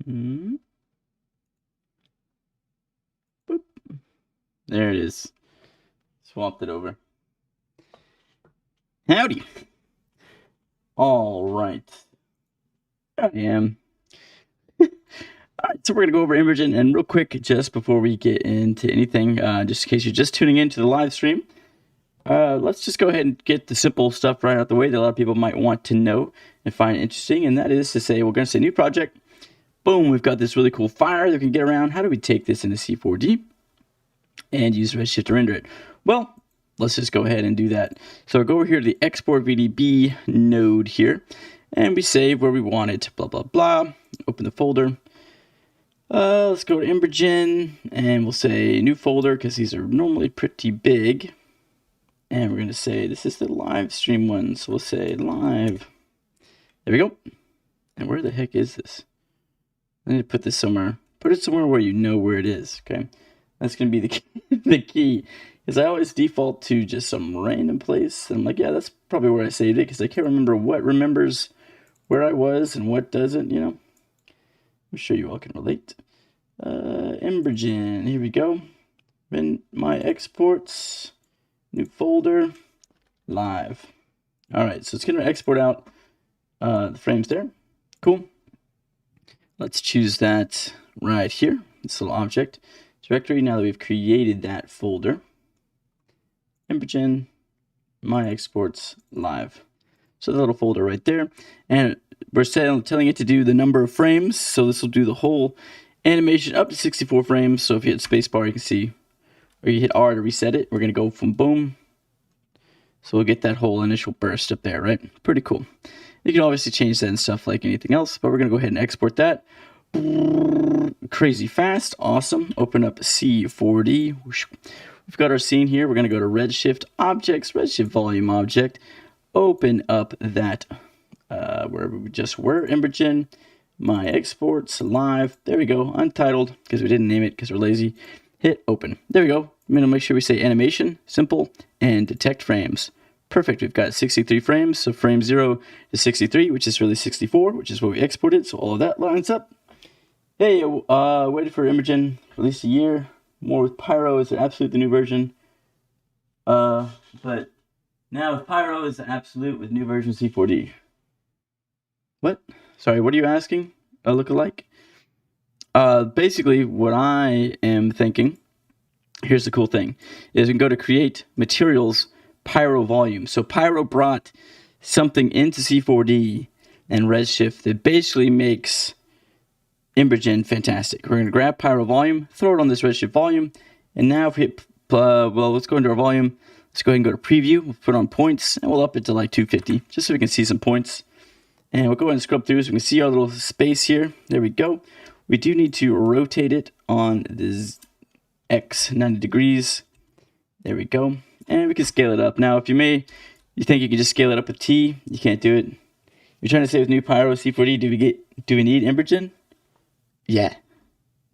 Hmm. Boop. There it is. Swapped it over. Howdy. All right. I am. All right, so we're gonna go over Embergen, and real quick, just before we get into anything, just in case you're just tuning into the live stream, let's just go ahead and get the simple stuff right out the way that a lot of people might want to know and find interesting, and that is to say, we're gonna say new project. Boom, we've got this really cool fire that we can get around. How do we take this into C4D and use Redshift to render it? Well, let's just go ahead and do that. So go over here to the export VDB node here, and we save where we want it, blah, blah, blah. Open the folder. Let's go to Embergen, and we'll say new folder, because these are normally pretty big. And we're going to say, this is the live stream one, so we'll say live. There we go. And where the heck is this? I need to put this somewhere. Put it somewhere where you know where it is, okay? That's going to be the key, the key. Because I always default to just some random place. And I'm like, yeah, that's probably where I saved it, because I can't remember what remembers where I was and what doesn't, you know? I'm sure you all can relate. Embergen, here we go. Then my exports, new folder, live. All right, so it's going to export out the frames there. Cool. Let's choose that right here, this little object directory. Now that we've created that folder, Embergen, my exports, live. So the little folder right there, and we're telling it to do the number of frames. So this will do the whole animation up to 64 frames. So if you hit spacebar, you can see, or you hit R to reset it. We're going to go from boom. So we'll get that whole initial burst up there, right? Pretty cool. You can obviously change that and stuff like anything else, but we're going to go ahead and export that. Crazy fast. Awesome. Open up C4D. We've got our scene here. We're going to go to Redshift Objects, Redshift Volume Object. Open up that wherever we just were, Embergen, my exports, live. There we go. Untitled, because we didn't name it because we're lazy. Hit open. There we go. I'm going to make sure we say animation, simple, and detect frames. Perfect. We've got 63 frames. So frame 0 is 63, which is really 64, which is what we exported. So all of that lines up. Hey, waited for Embergen, released a year. More with Pyro is absolute the new version. But now with Pyro is absolute with new version C4D. What? Sorry, what are you asking? A lookalike? Basically, what I am thinking, here's the cool thing, is we can go to create materials, Pyro volume. So Pyro brought something into C4D and Redshift that basically makes Embergen fantastic. We're going to grab Pyro volume, throw it on this Redshift volume, and now if we hit, well, let's go into our volume. Let's go ahead and go to preview. We'll put on points, and we'll up it to like 250, just so we can see some points. And we'll go ahead and scrub through so we can see our little space here. There we go. We do need to rotate it on the X 90 degrees. There we go. And we can scale it up. Now, if you think you can just scale it up with T, you can't do it. You're trying to say with new Pyro C4D, do we need Embergen? Yeah.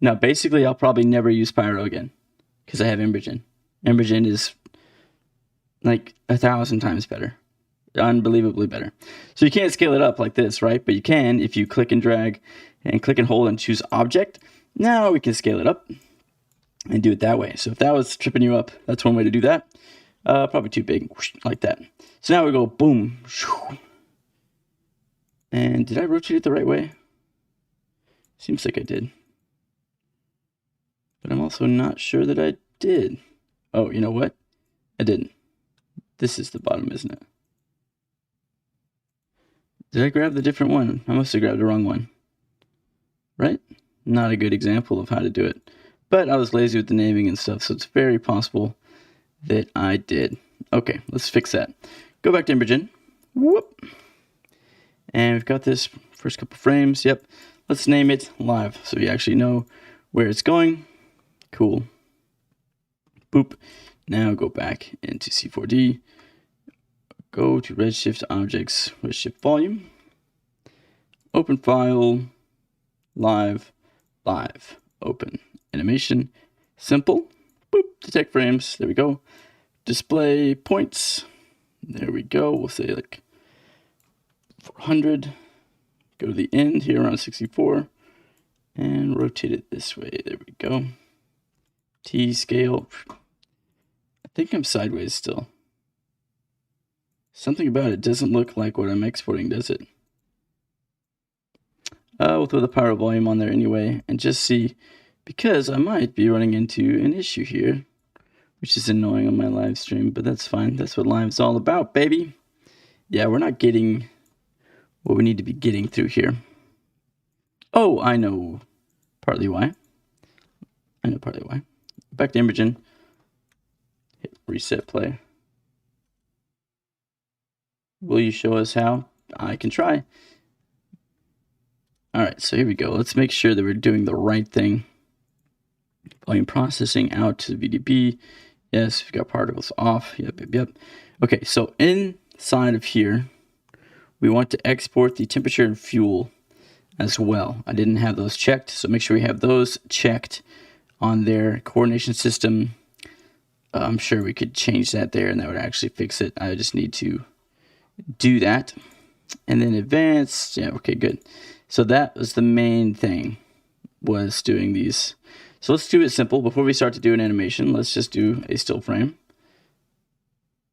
No, basically, I'll probably never use Pyro again because I have Embergen. Embergen is like 1,000 times better. Unbelievably better. So you can't scale it up like this, right? But you can if you click and drag and click and hold and choose object. Now we can scale it up and do it that way. So if that was tripping you up, that's one way to do that. Probably too big, like that. So now we go boom. And did I rotate it the right way? Seems like I did. But I'm also not sure that I did. Oh, you know what? I didn't. This is the bottom, isn't it? Did I grab the different one? I must have grabbed the wrong one. Right? Not a good example of how to do it. But I was lazy with the naming and stuff, so it's very possible that I did. Okay, let's fix that. Go back to Embergen. Whoop. And we've got this first couple frames. Yep. Let's name it live so you actually know where it's going. Cool. Boop. Now go back into C4D. Go to Redshift Objects, Redshift Volume. Open File, Live, Live. Open. Animation, simple. Boop. Detect frames. There we go. Display points. There we go. We'll say like 400. Go to the end here around 64. and rotate it this way. There we go. T scale. I think I'm sideways still. Something about it doesn't look like what I'm exporting, does it? We'll throw the pyro volume on there anyway and just see, because I might be running into an issue here, which is annoying on my live stream, but that's fine. That's what live's all about, baby. Yeah, we're not getting what we need to be getting through here. Oh, I know partly why. Back to Embergen. Hit reset play. Will you show us how? I can try. Alright, so here we go. Let's make sure that we're doing the right thing. Volume processing out to the VDB. Yes, we've got particles off. Yep. Okay, so inside of here, we want to export the temperature and fuel as well. I didn't have those checked, so make sure we have those checked on their coordination system. I'm sure we could change that there and that would actually fix it. I just need to do that. And then advanced, yeah, okay, good. So that was the main thing, was doing these. So let's do it simple. Before we start to do an animation, let's just do a still frame.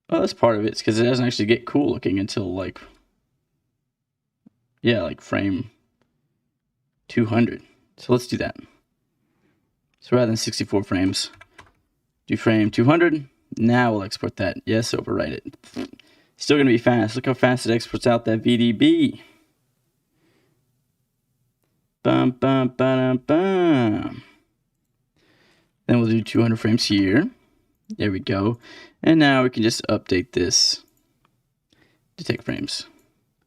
Oh, that's part of it, because it doesn't actually get cool looking until like, yeah, like frame 200. So let's do that. So rather than 64 frames, do frame 200. Now we'll export that. Yes, overwrite it. Still going to be fast. Look how fast it exports out that VDB. Bum, bum, ba-dum, bum. Then we'll do 200 frames here. There we go. And now we can just update this to take frames.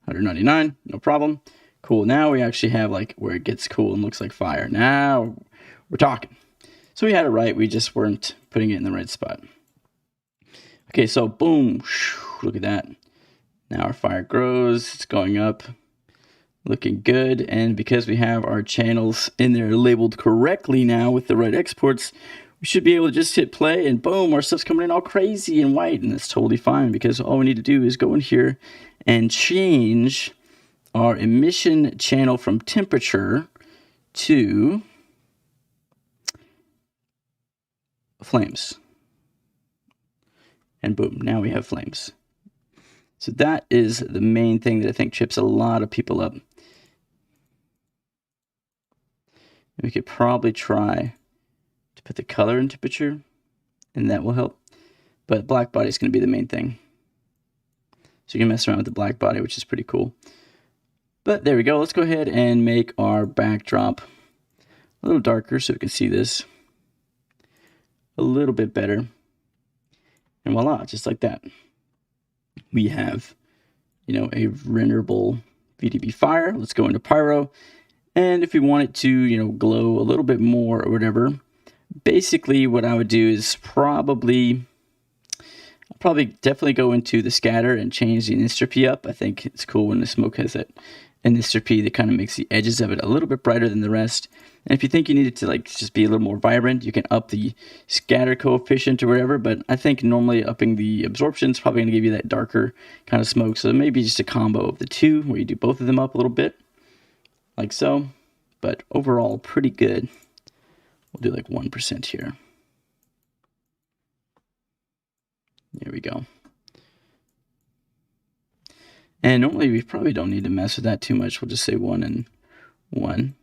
199, no problem. Cool. Now we actually have like where it gets cool and looks like fire. Now we're talking. So we had it right. We just weren't putting it in the right spot. Okay, so boom. Look at that. Now our fire grows. It's going up. Looking good. And because we have our channels in there labeled correctly now with the right exports, we should be able to just hit play and boom, our stuff's coming in all crazy and white. And that's totally fine, because all we need to do is go in here and change our emission channel from temperature to flames. And boom, now we have flames. So that is the main thing that I think trips a lot of people up. We could probably try to put the color in temperature, and that will help. But black body is going to be the main thing. So you can mess around with the black body, which is pretty cool. But there we go. Let's go ahead and make our backdrop a little darker so we can see this a little bit better. And voila, just like that. We have, a renderable VDB fire. Let's go into pyro. And if we want it to, glow a little bit more or whatever, basically what I would do is probably definitely go into the scatter and change the anisotropy up. I think it's cool when the smoke has that anisotropy that kind of makes the edges of it a little bit brighter than the rest. And if you think you need it to just be a little more vibrant, you can up the scatter coefficient or whatever. But I think normally upping the absorption is probably going to give you that darker kind of smoke. So maybe just a combo of the two where you do both of them up a little bit, like so. But overall, pretty good. We'll do like 1% here. There we go. And normally we probably don't need to mess with that too much. We'll just say 1 and 1.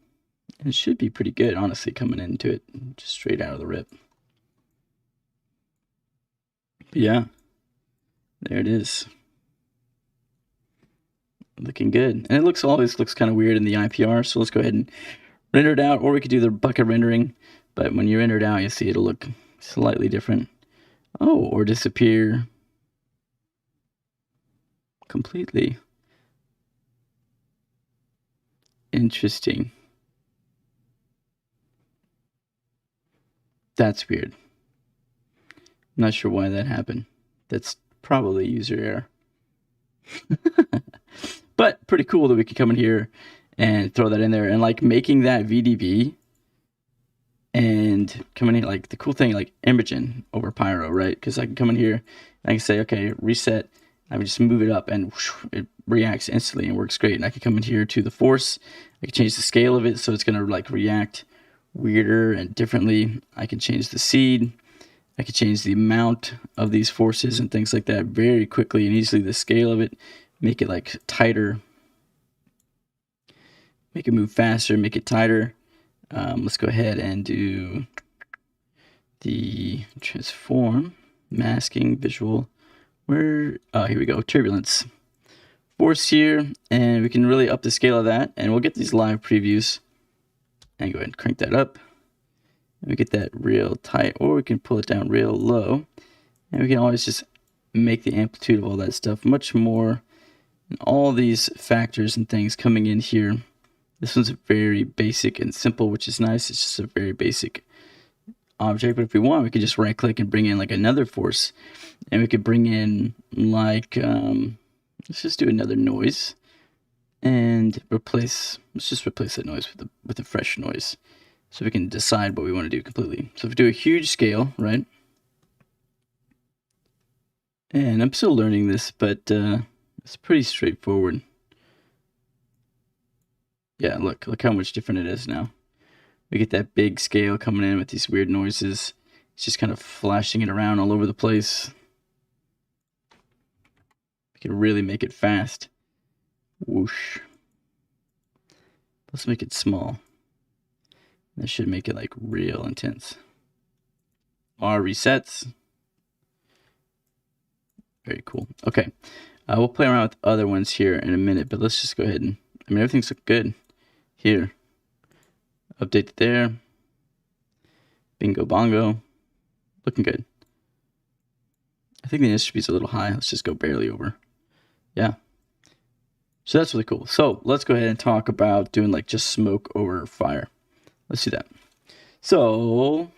And it should be pretty good, honestly, coming into it just straight out of the rip. But yeah, there it is. Looking good. And it always looks kind of weird in the IPR, so let's go ahead and render it out, or we could do the bucket rendering. But when you render it out, you see it'll look slightly different. Oh, or disappear completely. Interesting. That's weird. I'm not sure why that happened. That's probably user error. But pretty cool that we could come in here and throw that in there, and making that VDB and come in here, the cool thing, Embergen over pyro, right? Because I can come in here and I can say, okay, reset. I would just move it up and whoosh, it reacts instantly and works great. And I can come in here to the force. I can change the scale of it so it's gonna like react weirder and differently. I can change the seed. I can change the amount of these forces and things like that very quickly and easily. The scale of it, make it like tighter, make it move faster, make it tighter. Let's go ahead and do the transform, masking, visual. Here we go, turbulence. Force here, and we can really up the scale of that, and we'll get these live previews. And go ahead and crank that up. And we get that real tight, or we can pull it down real low. And we can always just make the amplitude of all that stuff much more. And all these factors and things coming in here. This one's very basic and simple, which is nice. It's just a very basic object, but if we want, we could just right click and bring in like another force, and we could bring in like let's just do another noise and let's just replace that noise with a fresh noise, so we can decide what we want to do completely. So if we do a huge scale, right, and I'm still learning this, but it's pretty straightforward. Yeah, look how much different it is now. We get that big scale coming in with these weird noises. It's just kind of flashing it around all over the place. We can really make it fast. Whoosh. Let's make it small. That should make it like real intense. R resets. Very cool. Okay. We'll play around with other ones here in a minute, but let's just go ahead and, everything's looking good here. Update it there. Bingo bongo. Looking good. I think the entropy's a little high. Let's just go barely over. Yeah. So that's really cool. So let's go ahead and talk about doing like just smoke over fire. Let's do that. So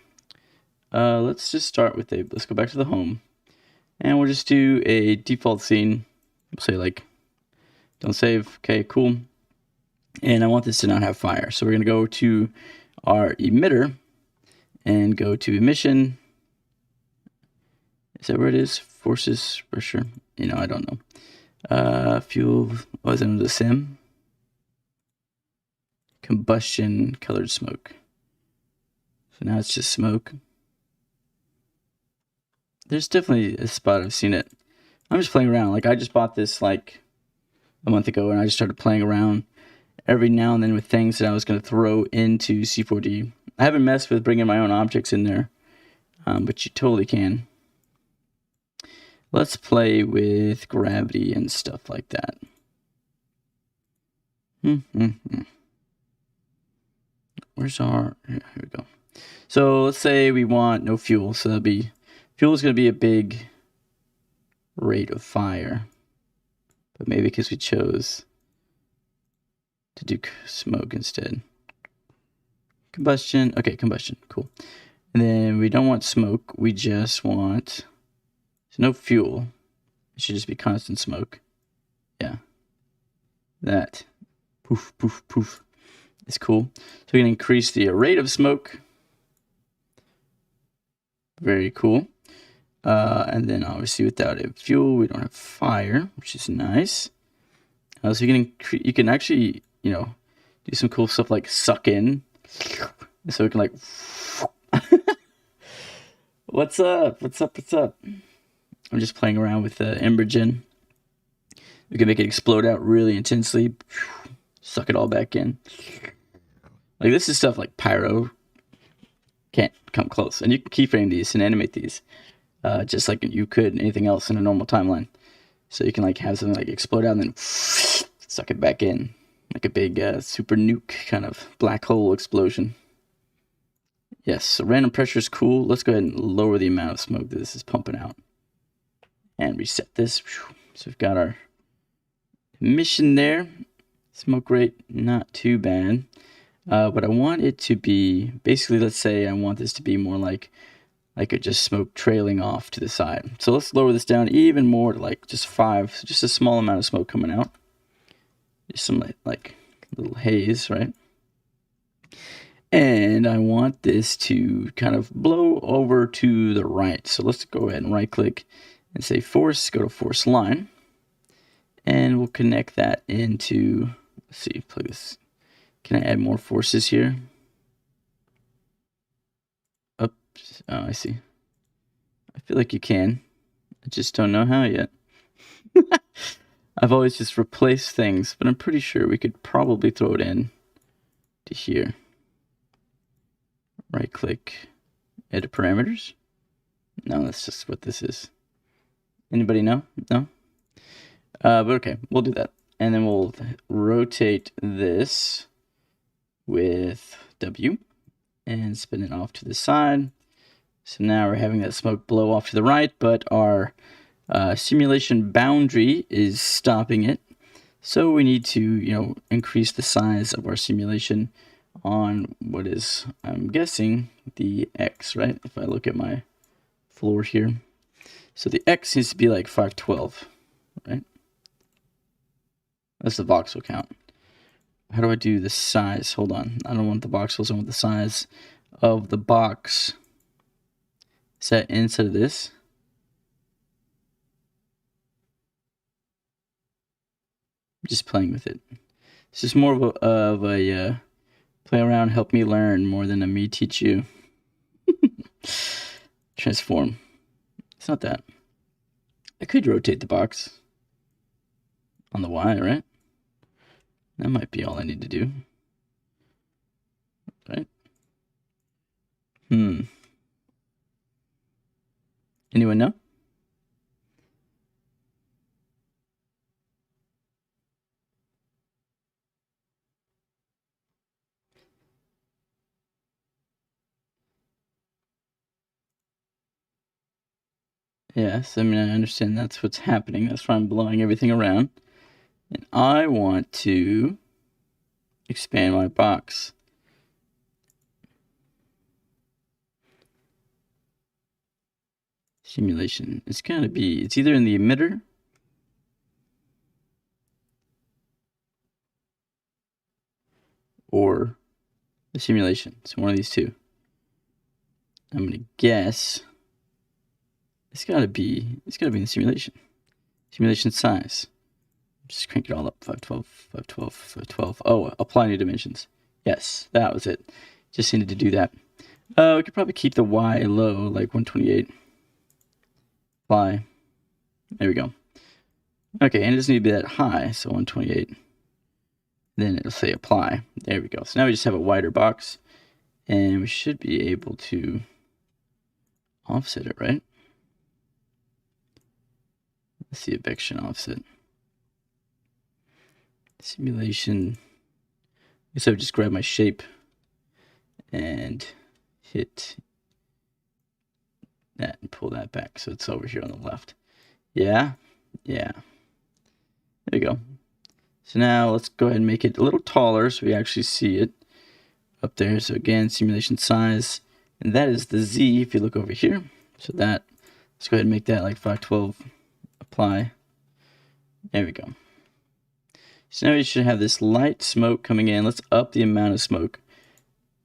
let's just start with let's go back to the home. And we'll just do a default scene. We'll say like, don't save. Okay, cool. And I want this to not have fire. So we're going to go to our emitter and go to emission. Is that where it is? Forces, pressure. I don't know. Fuel, what is it? The sim? Combustion, colored smoke. So now it's just smoke. There's definitely a spot I've seen it. I'm just playing around. Like I just bought this like a month ago, and I just started playing around every now and then with things that I was going to throw into C4D. I haven't messed with bringing my own objects in there, but you totally can. Let's play with gravity and stuff like that. Where's our... Here we go. So let's say we want no fuel. So that'll be... Fuel is going to be a big rate of fire. But maybe because we chose to do smoke instead. Combustion. Okay, combustion. Cool. And then we don't want smoke. We just want... So no fuel. It should just be constant smoke. Yeah. That. Poof, poof, poof. It's cool. So we can increase the rate of smoke. Very cool. And then obviously without a fuel, we don't have fire, which is nice. So you can actually, do some cool stuff like suck in. So we can like, what's up? What's up? What's up? I'm just playing around with the Embergen. We can make it explode out really intensely. Suck it all back in. Like this is stuff like Pyro can't come close. And you can keyframe these and animate these. Just like you could anything else in a normal timeline. So you can like have something like explode out and then suck it back in. Like a big super nuke kind of black hole explosion. Yes, so random pressure is cool. Let's go ahead and lower the amount of smoke that this is pumping out. And reset this. So we've got our emission there. Smoke rate, not too bad. But I want it to be, basically, let's say I want this to be more like just smoke trailing off to the side. So let's lower this down even more to like just 5. So just a small amount of smoke coming out. Just some like little haze, right? And I want this to kind of blow over to the right. So let's go ahead and right click and say force, go to force line. And we'll connect that into, let's see, plug this Can I add more forces here? Oops. Oh, I see. I feel like you can. I just don't know how yet. I've always just replaced things, but I'm pretty sure we could probably throw it in to here. Right click, edit parameters. No, that's just what this is. Anybody know? No? But okay, we'll do that. And then we'll rotate this with W and spin it off to the side. So now we're having that smoke blow off to the right, but our simulation boundary is stopping it. So we need to, increase the size of our simulation on what is, I'm guessing, the X, right? If I look at my floor here. So the X needs to be like 512, right? That's the voxel count. How do I do the size? Hold on. I don't want the voxels. I want the size of the box set inside of this. I'm just playing with it. This is more of a play around, help me learn more than a me teach you. Transform. It's not that. I could rotate the box on the Y, right? That might be all I need to do. Right? Anyone know? Yes, I mean, I understand that's what's happening. That's why I'm blowing everything around. And I want to expand my box. Simulation. It's either in the emitter or the simulation. So one of these two. I'm gonna guess it's gotta be in the simulation. Simulation size. Just crank it all up. 512, 512, 512. Oh, apply new dimensions. Yes, that was it. Just needed to do that. We could probably keep the Y low, like 128. Apply. There we go. Okay, and it doesn't need to be that high, so 128. Then it'll say apply. There we go. So now we just have a wider box, and we should be able to offset it, right? Let's see, advection offset. Simulation. I guess I would just grab my shape and hit that and pull that back so it's over here on the left. Yeah. There we go. So now let's go ahead and make it a little taller so we actually see it up there. So again, simulation size, and that is the Z if you look over here. So that, let's go ahead and make that like 512, apply. There we go. So now we should have this light smoke coming in. Let's up the amount of smoke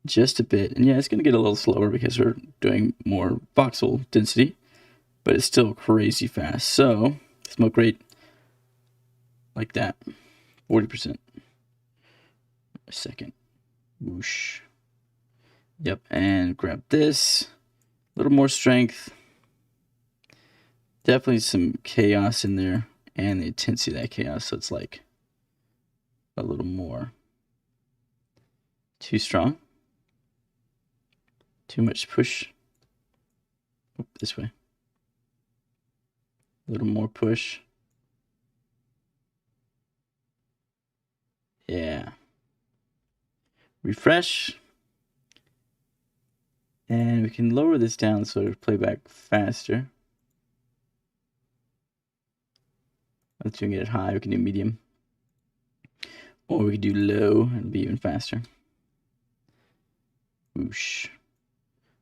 just a bit. And yeah, it's going to get a little slower because we're doing more voxel density, but it's still crazy fast. So smoke rate like that, 40% a second. Whoosh. Yep, and grab this. A little more strength. Definitely some chaos in there, and the intensity of that chaos. So it's like a little more. Too strong. Too much push. Oh, this way. A little more push. Yeah. Refresh. And we can lower this down so it'll play back faster. Let's get it high. We can do medium. Or we can do low and it'll be even faster. Whoosh.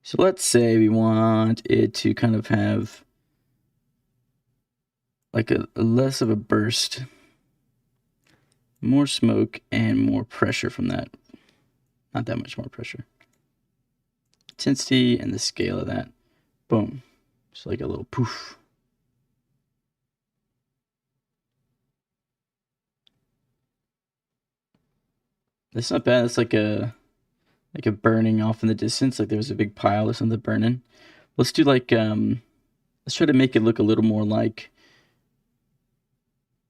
So let's say we want it to kind of have like a less of a burst. More smoke and more pressure from that. Not that much more pressure. Intensity and the scale of that. Boom. Just like a little poof. That's not bad. It's like a burning off in the distance. Like there's a big pile or something burning. Let's do like let's try to make it look a little more like.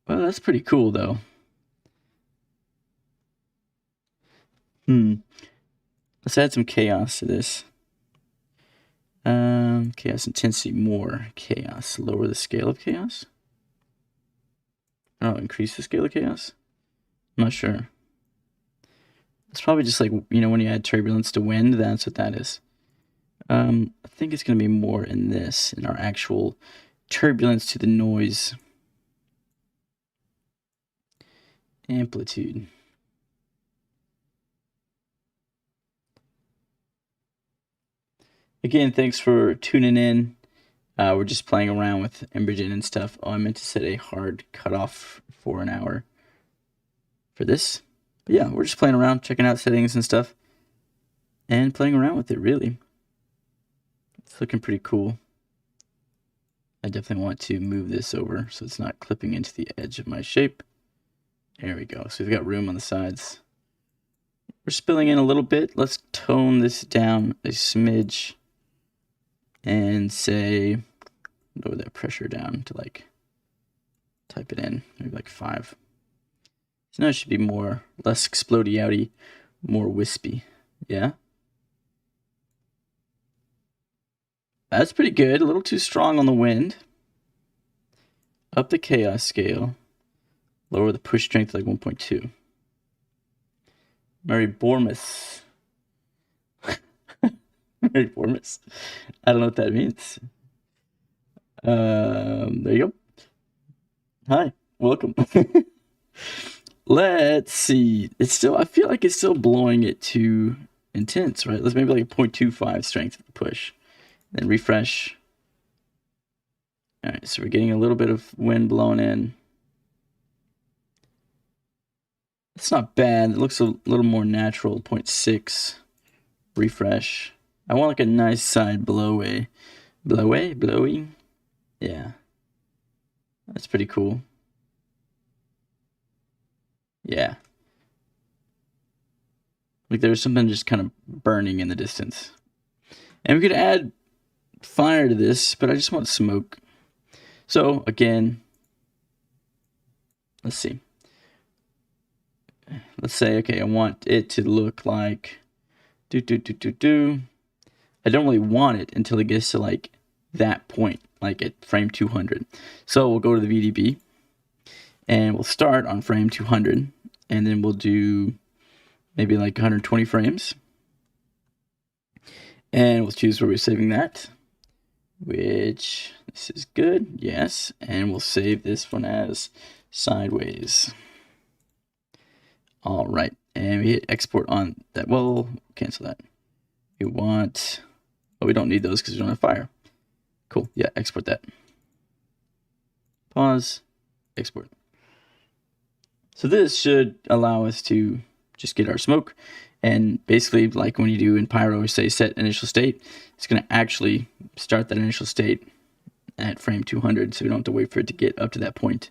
Well, that's pretty cool though. Let's add some chaos to this. Chaos intensity, more chaos. Lower the scale of chaos. Oh, increase the scale of chaos? I'm not sure. It's probably just like, you know, when you add turbulence to wind, that's what that is. I think it's going to be more in this, in our actual turbulence to the noise. Amplitude. Again, thanks for tuning in. We're just playing around with Embergen and stuff. Oh, I meant to set a hard cutoff for an hour for this. But yeah, we're just playing around, checking out settings and stuff. And playing around with it, really. It's looking pretty cool. I definitely want to move this over so it's not clipping into the edge of my shape. There we go. So we've got room on the sides. We're spilling in a little bit. Let's tone this down a smidge. And say, lower that pressure down to like, type it in, maybe like 5. So now it should be more, less explodey outy, more wispy. Yeah? That's pretty good. A little too strong on the wind. Up the chaos scale. Lower the push strength to like 1.2. Mary Bormus. Mary Bormus. I don't know what that means. There you go. Hi, welcome. Let's see. It's still, I feel like it's still blowing it too intense, right? Let's maybe like a 0.25 strength of the push. Then refresh. All right, so we're getting a little bit of wind blowing in. It's not bad. It looks a little more natural. 0.6. Refresh. I want like a nice side blowy. Yeah. That's pretty cool. Yeah. Like there's something just kind of burning in the distance. And we could add fire to this, but I just want smoke. So again, let's see. Let's say, okay, I want it to look like I don't really want it until it gets to like that point, like at frame 200. So we'll go to the VDB and we'll start on frame 200 and then we'll do maybe like 120 frames. And we'll choose where we're saving that, which this is good, yes. And we'll save this one as sideways. All right, and we hit export on that. Well, cancel that. We want, oh, we don't need those because we don't have fire. Cool, yeah, export that. Pause, export. So this should allow us to just get our smoke. And basically, like when you do in Pyro, say set initial state, it's going to actually start that initial state at frame 200, so we don't have to wait for it to get up to that point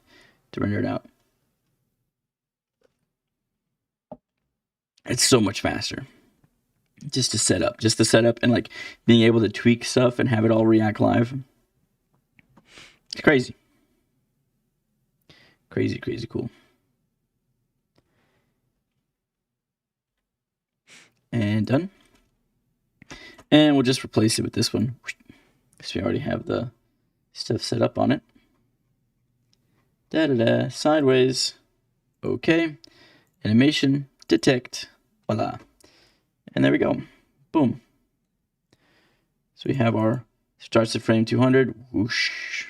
to render it out. It's so much faster. Just to set up, and like being able to tweak stuff and have it all react live. It's crazy. Crazy cool. And done. And we'll just replace it with this one, because we already have the stuff set up on it. Sideways. Okay. Animation, detect, voila. And there we go. Boom. So we have our starts at frame 200. Whoosh.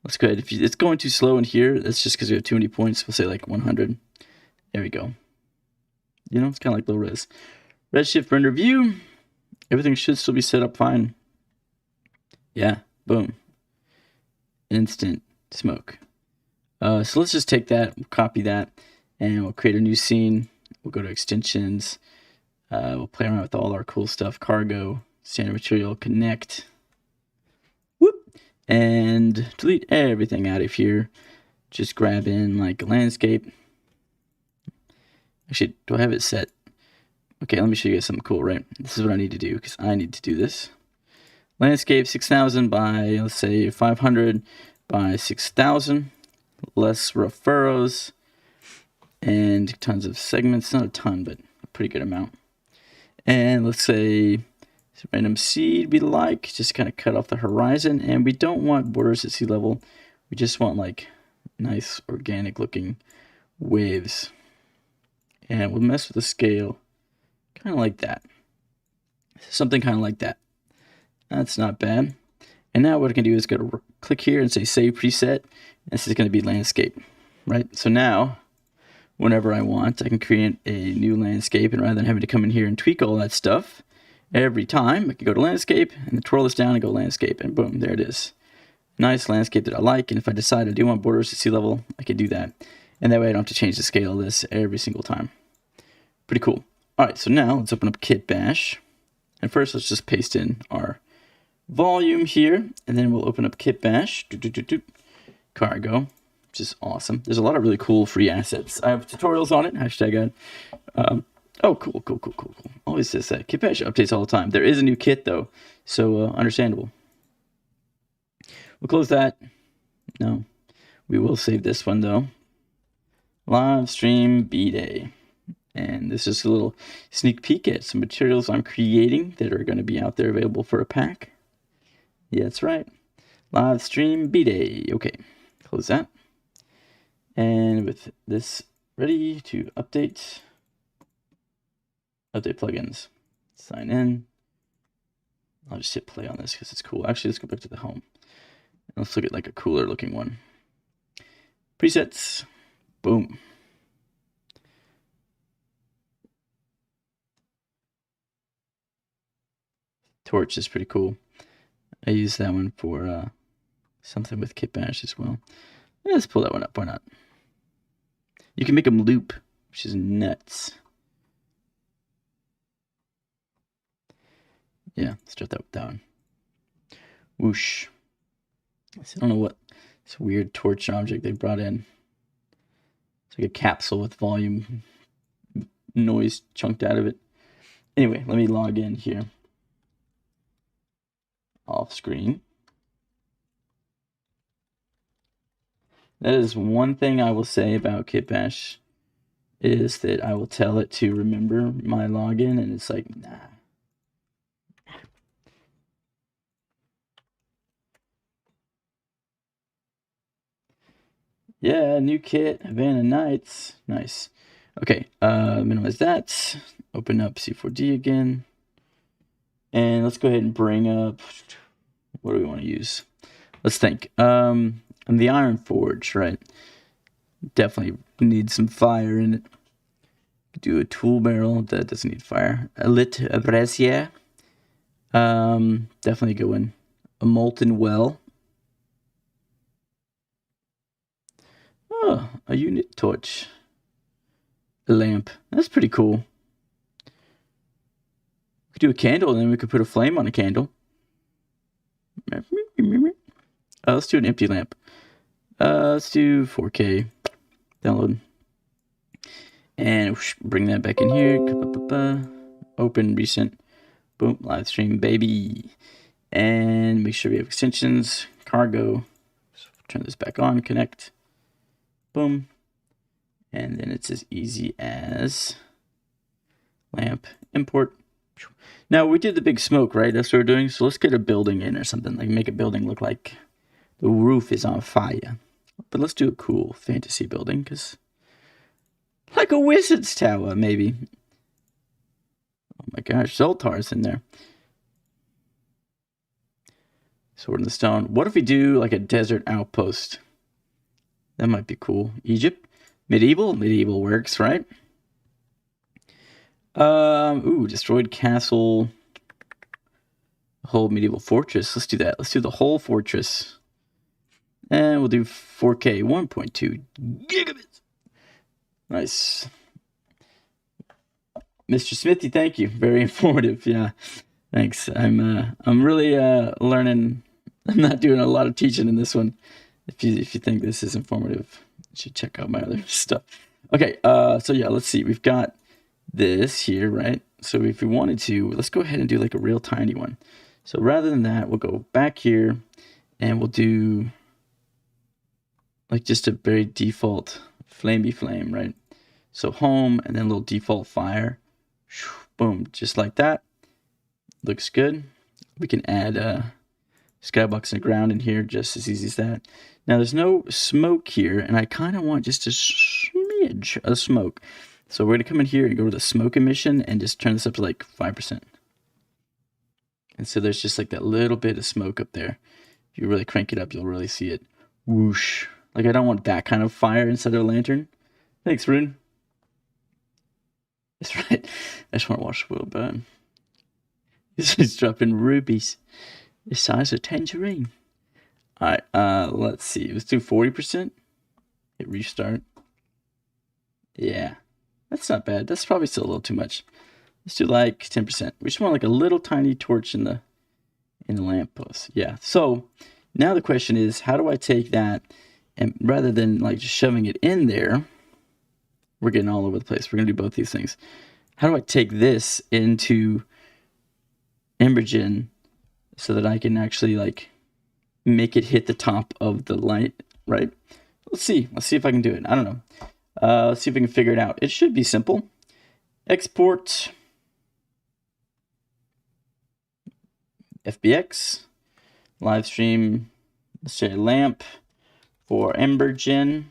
That's good. If it's going too slow in here, that's just because we have too many points. We'll say like 100. There we go. You know, it's kind of like low res. Redshift render view. Everything should still be set up fine. Yeah. Boom. Instant smoke. So let's just take that, we'll copy that, and we'll create a new scene. We'll go to extensions. We'll play around with all our cool stuff. Cargo, standard material, connect. Whoop. And delete everything out of here. Just grab in like a landscape. Actually, do I have it set? Okay, let me show you guys something cool, right? This is what I need to do, because I need to do this. Landscape 6,000 by, let's say, 500 by 6,000. Less rough furrows. And tons of segments. Not a ton, but a pretty good amount. And let's say random seed we like. Just kind of cut off the horizon. And we don't want borders at sea level. We just want like nice organic looking waves. And we'll mess with the scale. Kind of like that. Something kind of like that. That's not bad. And now what I can do is go to click here and say save preset. This is going to be landscape, right? So now, whenever I want, I can create a new landscape. And rather than having to come in here and tweak all that stuff every time, I can go to landscape and then twirl this down and go landscape. And boom, there it is. Nice landscape that I like. And if I decide I do want borders at sea level, I can do that. And that way I don't have to change the scale of this every single time. Pretty cool. All right, so now let's open up Kit Bash. And first, let's just paste in our volume here. And then we'll open up Kit Bash. Cargo, which is awesome. There's a lot of really cool free assets. I have tutorials on it. Hashtag ad. Oh, cool. Always says that. Kit Bash updates all the time. There is a new kit, though. So, understandable. We'll close that. No. We will save this one, though. Live stream B-Day. And this is a little sneak peek at some materials I'm creating that are going to be out there available for a pack. Yeah, that's right. Live stream B-Day. Okay, close that. And with this ready to update plugins. Sign in. I'll just hit play on this because it's cool. Actually, let's go back to the home. Let's look at like a cooler looking one. Presets. Boom. Torch is pretty cool. I use that one for something with Kit Bash as well. Yeah, let's pull that one up. Why not? You can make them loop, which is nuts. Yeah, let's start that with that one. Whoosh. I don't know what this weird torch object they brought in. It's like a capsule with volume noise chunked out of it. Anyway, let me log in here. Off screen. That is one thing I will say about Kit Bash, is that I will tell it to remember my login, and it's like, nah. Yeah, new kit, Havana Nights. Nice. Okay, minimize that. Open up C4D again. And let's go ahead and bring up, what do we want to use? Let's think. The Iron Forge, right? Definitely need some fire in it. Do a tool barrel that doesn't need fire. A lit brazier. Definitely go in. A molten well. Oh, a unit torch. A lamp. That's pretty cool. We could do a candle, and then we could put a flame on a candle. Let's do an empty lamp. Let's do 4K. Download. And bring that back in here. Open recent. Boom. Live stream, baby. And make sure we have extensions. Cargo. Turn this back on. Connect. Boom. And then it's as easy as lamp. Import. Now, we did the big smoke, right? That's what we're doing. So let's get a building in or something. Like make a building look like the roof is on fire. But let's do a cool fantasy building, because like a wizard's tower, maybe. Oh my gosh, Zoltar's in there. Sword in the stone. What if we do like a desert outpost? That might be cool. Egypt. Medieval. Medieval works, right? Destroyed castle. Whole medieval fortress. Let's do that. Let's do the whole fortress. And we'll do 4K 1.2 gigabits. Nice. Mr. Smithy, thank you. Very informative. Yeah. Thanks. I'm really learning. I'm not doing a lot of teaching in this one. If you think this is informative, you should check out my other stuff. Okay, so yeah, let's see. We've got this here, right? So if we wanted to, let's go ahead and do like a real tiny one. So rather than that, we'll go back here and we'll do like just a very default flamey flame, right? So home and then a little default fire. Boom, just like that. Looks good. We can add skybox and ground in here just as easy as that. Now there's no smoke here, and I kind of want just a smidge of smoke. So we're gonna come in here and go to the smoke emission and just turn this up to like 5%. And so there's just like that little bit of smoke up there. If you really crank it up, you'll really see it. Whoosh. Like I don't want that kind of fire inside of a lantern. Thanks, Rune. That's right. I just want to watch the world burn. He's dropping rubies the size of tangerine. Alright, let's see. Let's do 40%. Hit restart. Yeah, that's not bad. That's probably still a little too much. Let's do like 10%. We just want like a little tiny torch in the lamppost. Yeah. So now the question is, how do I take that and rather than like just shoving it in there, we're getting all over the place. We're gonna do both these things. How do I take this into Embergen so that I can actually like make it hit the top of the light, right? Let's see. Let's see if I can do it. I don't know. Let's see if we can figure it out. It should be simple. Export FBX, live stream, let's say lamp for Embergen.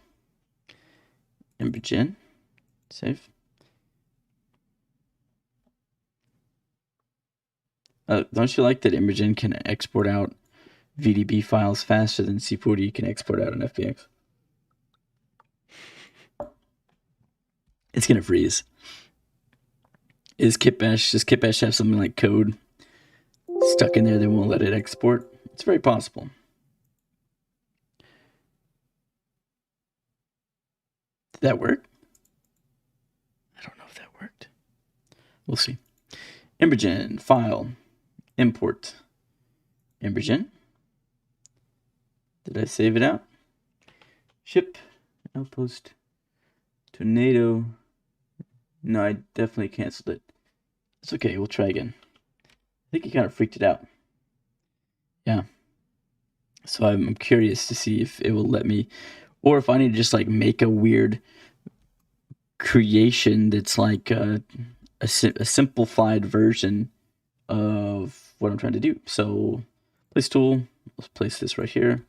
Embergen, save. Don't you like that Embergen can export out VDB files faster than C4D can export out an FBX? It's gonna freeze. Does Kitbash have something like code stuck in there that won't let it export? It's very possible. Did that work? I don't know if that worked. We'll see. Embergen, file, import, Embergen. Did I save it out? Ship, outpost, tornado. No, I definitely canceled it. It's okay, we'll try again. I think he kind of freaked it out. Yeah. So I'm curious to see if it will let me, or if I need to just like make a weird creation that's like a simplified version of what I'm trying to do. So place tool, let's place this right here,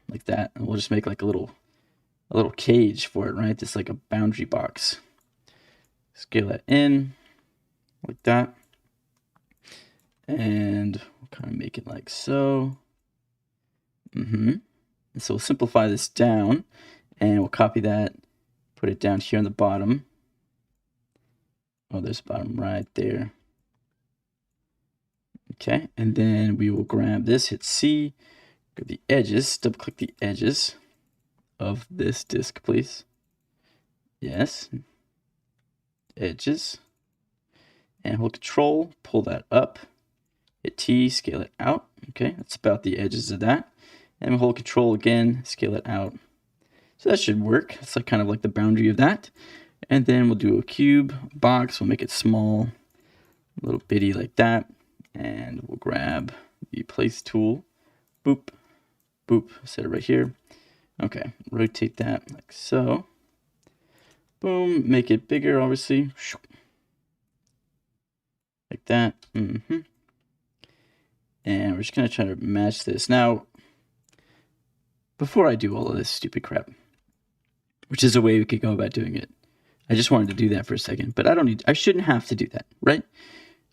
like that, and we'll just make like a little cage for it, right? Just like a boundary box. Scale that in like that, and we'll kind of make it like so. And so we'll simplify this down, and we'll copy that, put it down here on the bottom. Oh, there's the bottom right there. Okay, and then we will grab this, hit C, go to the edges, double click the edges of this disk, please. Yes, edges, and hold Control, pull that up, hit T, scale it out. Okay, that's about the edges of that. And we'll hold Control again, scale it out. So that should work. It's like kind of like the boundary of that. And then we'll do a cube box. We'll make it small, a little bitty like that. And we'll grab the place tool. Boop, boop, set it right here. Okay, rotate that like so. Boom, make it bigger, obviously. Like that. And we're just gonna try to match this. Now, before I do all of this stupid crap, which is a way we could go about doing it, I just wanted to do that for a second, but I shouldn't have to do that, right?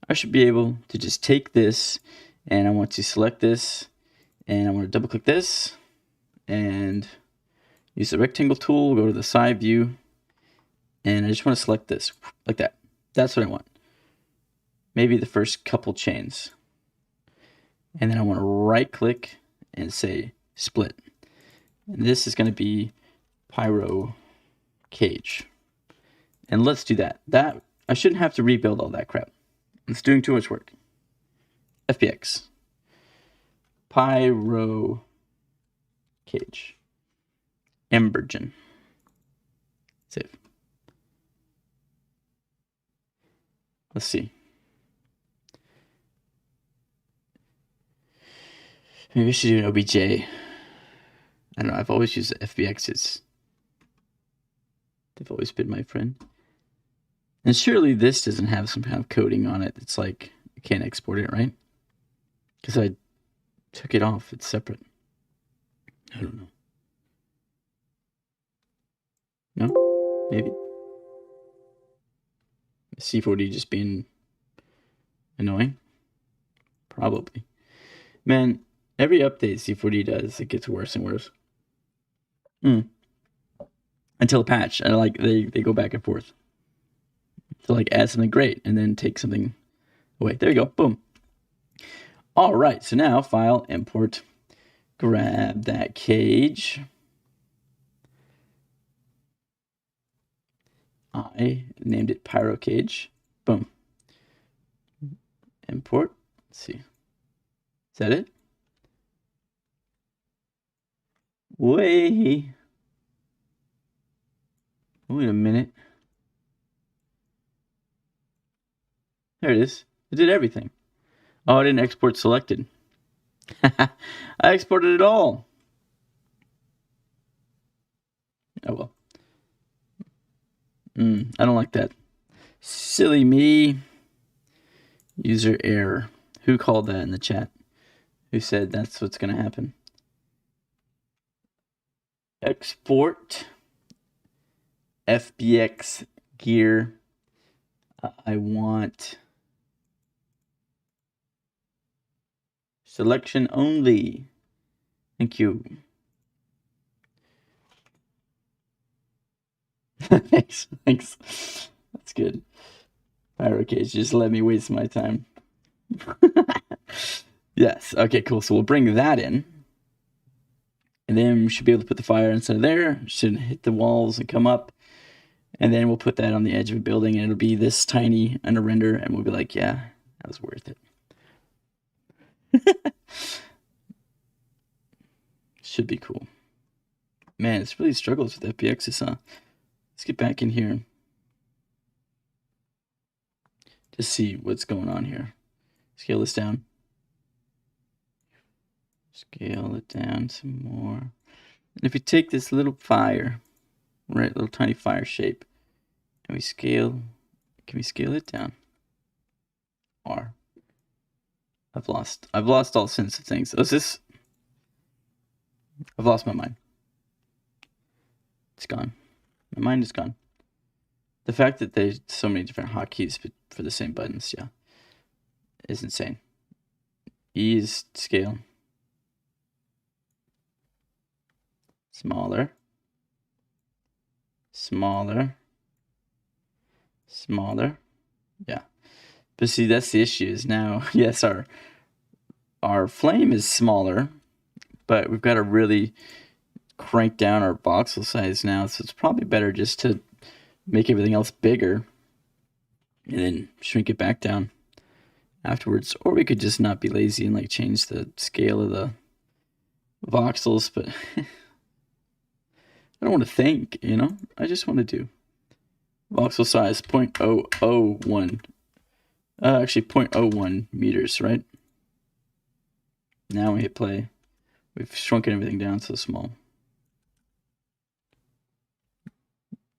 I should be able to just take this, and I want to select this, and I want to double click this, and use the rectangle tool, go to the side view, and I just want to select this, like that. That's what I want. Maybe the first couple chains. And then I want to right click and say split. And this is going to be pyro cage. And let's do that. I shouldn't have to rebuild all that crap. It's doing too much work. FBX. Pyro cage. Embergen. Save. Let's see. Maybe I should do an OBJ. I don't know. I've always used FBXs. They've always been my friend. And surely this doesn't have some kind of coding on it. It's like you can't export it, right? Because I took it off. It's separate. I don't know. No? Maybe. C4D just being annoying? Probably. Man, every update C4D does, it gets worse and worse. Until a patch. And like they go back and forth. To like add something great and then take something away. There you go. Boom. All right. So now file, import, grab that cage. I named it Pyro Cage. Boom. Import. Let's see. Is that it? Wait a minute. There it is. It did everything. Oh, I didn't export selected. I exported it all. Oh well. I don't like that. Silly me. User error. Who called that in the chat? Who said that's what's going to happen? Export FBX gear. I want selection only. Thank you. Thanks. That's good. Pyro Cage, just let me waste my time. Yes. Okay, cool. So we'll bring that in. And then we should be able to put the fire inside of there. It should hit the walls and come up. And then we'll put that on the edge of a building, and it'll be this tiny under render, and we'll be like, yeah, that was worth it. Should be cool. Man, it's really struggles with FBXs, huh? Let's get back in here. Just see what's going on here. Scale this down. Scale it down some more. And if we take this little fire, right, little tiny fire shape, and we scale, can we scale it down? R. I've lost all sense of things. Is this? I've lost my mind. It's gone. My mind is gone. The fact that there's so many different hotkeys for the same buttons, yeah, is insane. E is scale. Smaller. Smaller. Smaller. Yeah. But see, that's the issue is now, yes, our flame is smaller, but we've got to really crank down our voxel size now, so it's probably better just to make everything else bigger and then shrink it back down afterwards. Or we could just not be lazy and like change the scale of the voxels, but I don't want to think, you know? I just want to do voxel size 0.001. Actually 0.01 meters, right? Now we hit play. We've shrunken everything down so small.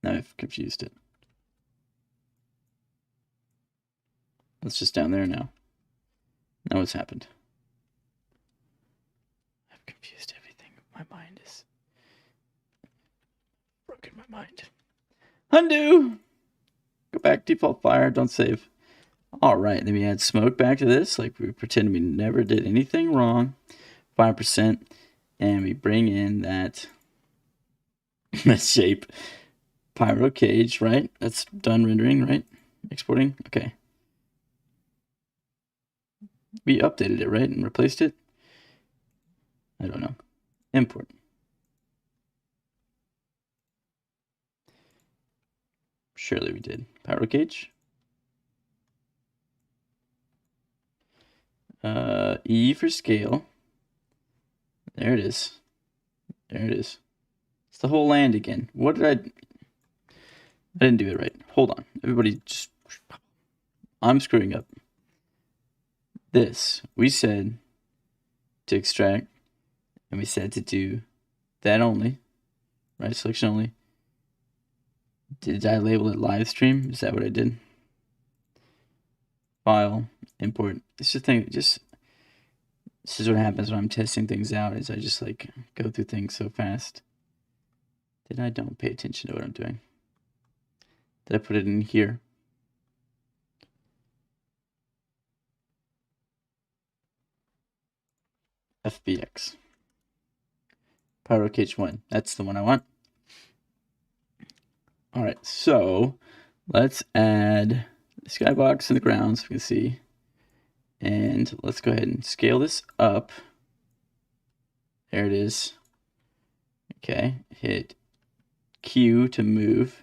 Now I've confused it. It's just down there now. Now what's happened? I've confused everything. My mind is broken. My mind. Undo! Go back, default fire, don't save. Alright, then we add smoke back to this, like we pretend we never did anything wrong. 5%. And we bring in that shape. Pyro Cage, right? That's done rendering, right? Exporting? Okay. We updated it, right? And replaced it? I don't know. Import. Surely we did. Pyro Cage. E for scale. There it is. There it is. It's the whole land again. What did I... I didn't do it right. Hold on. Everybody just... I'm screwing up. This, we said to extract, and we said to do that only, right? Selection only. Did I label it live stream? Is that what I did? File, import. It's just thing. This is what happens when I'm testing things out. Is I just like go through things so fast that I don't pay attention to what I'm doing. Did I put it in here? FBX. Pyro Cage 1. That's the one I want. All right, so let's add the skybox in the ground so we can see. And let's go ahead and scale this up. There it is. Okay, hit Q to move.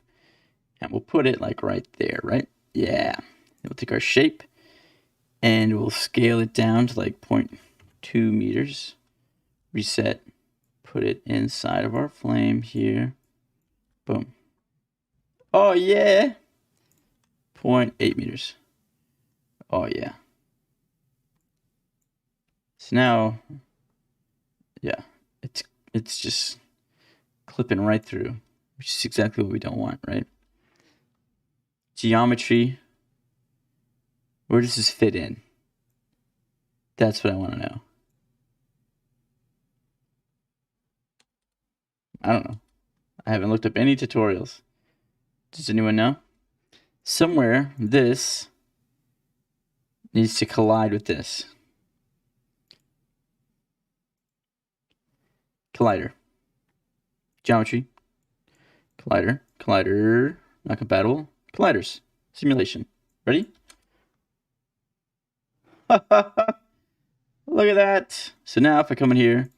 And we'll put it like right there, right? Yeah. We'll take our shape and we'll scale it down to like 0.2 meters. Reset. Put it inside of our flame here. Boom. Oh, yeah. 0.8 meters. Oh, yeah. So now, yeah, it's just clipping right through, which is exactly what we don't want, right? Geometry. Where does this fit in? That's what I want to know. I don't know. I haven't looked up any tutorials. Does anyone know? Somewhere this needs to collide with this. Collider. Geometry. Collider. Collider. Not compatible. Colliders. Simulation. Ready? Look at that. So now if I come in here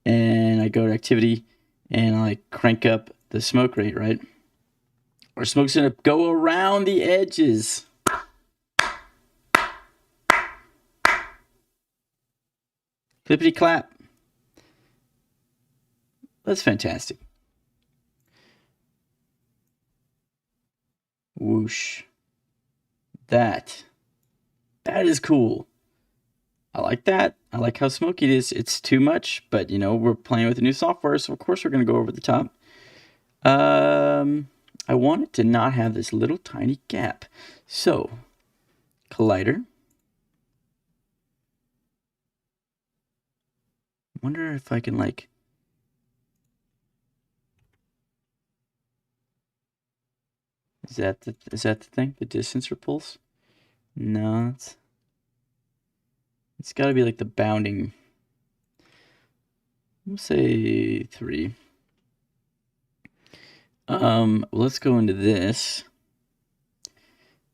and I go to activity and I like crank up the smoke rate, right? Our smoke's gonna go around the edges. Clippity clap. That's fantastic. Whoosh. That is cool. I like that. I like how smoky it is. It's too much, but you know, we're playing with the new software, so of course we're gonna go over the top. I want it to not have this little tiny gap. So, collider. Wonder if I can like... Is that the thing? The distance repulse? No, it's got to be like the bounding. We'll say 3. Let's go into this.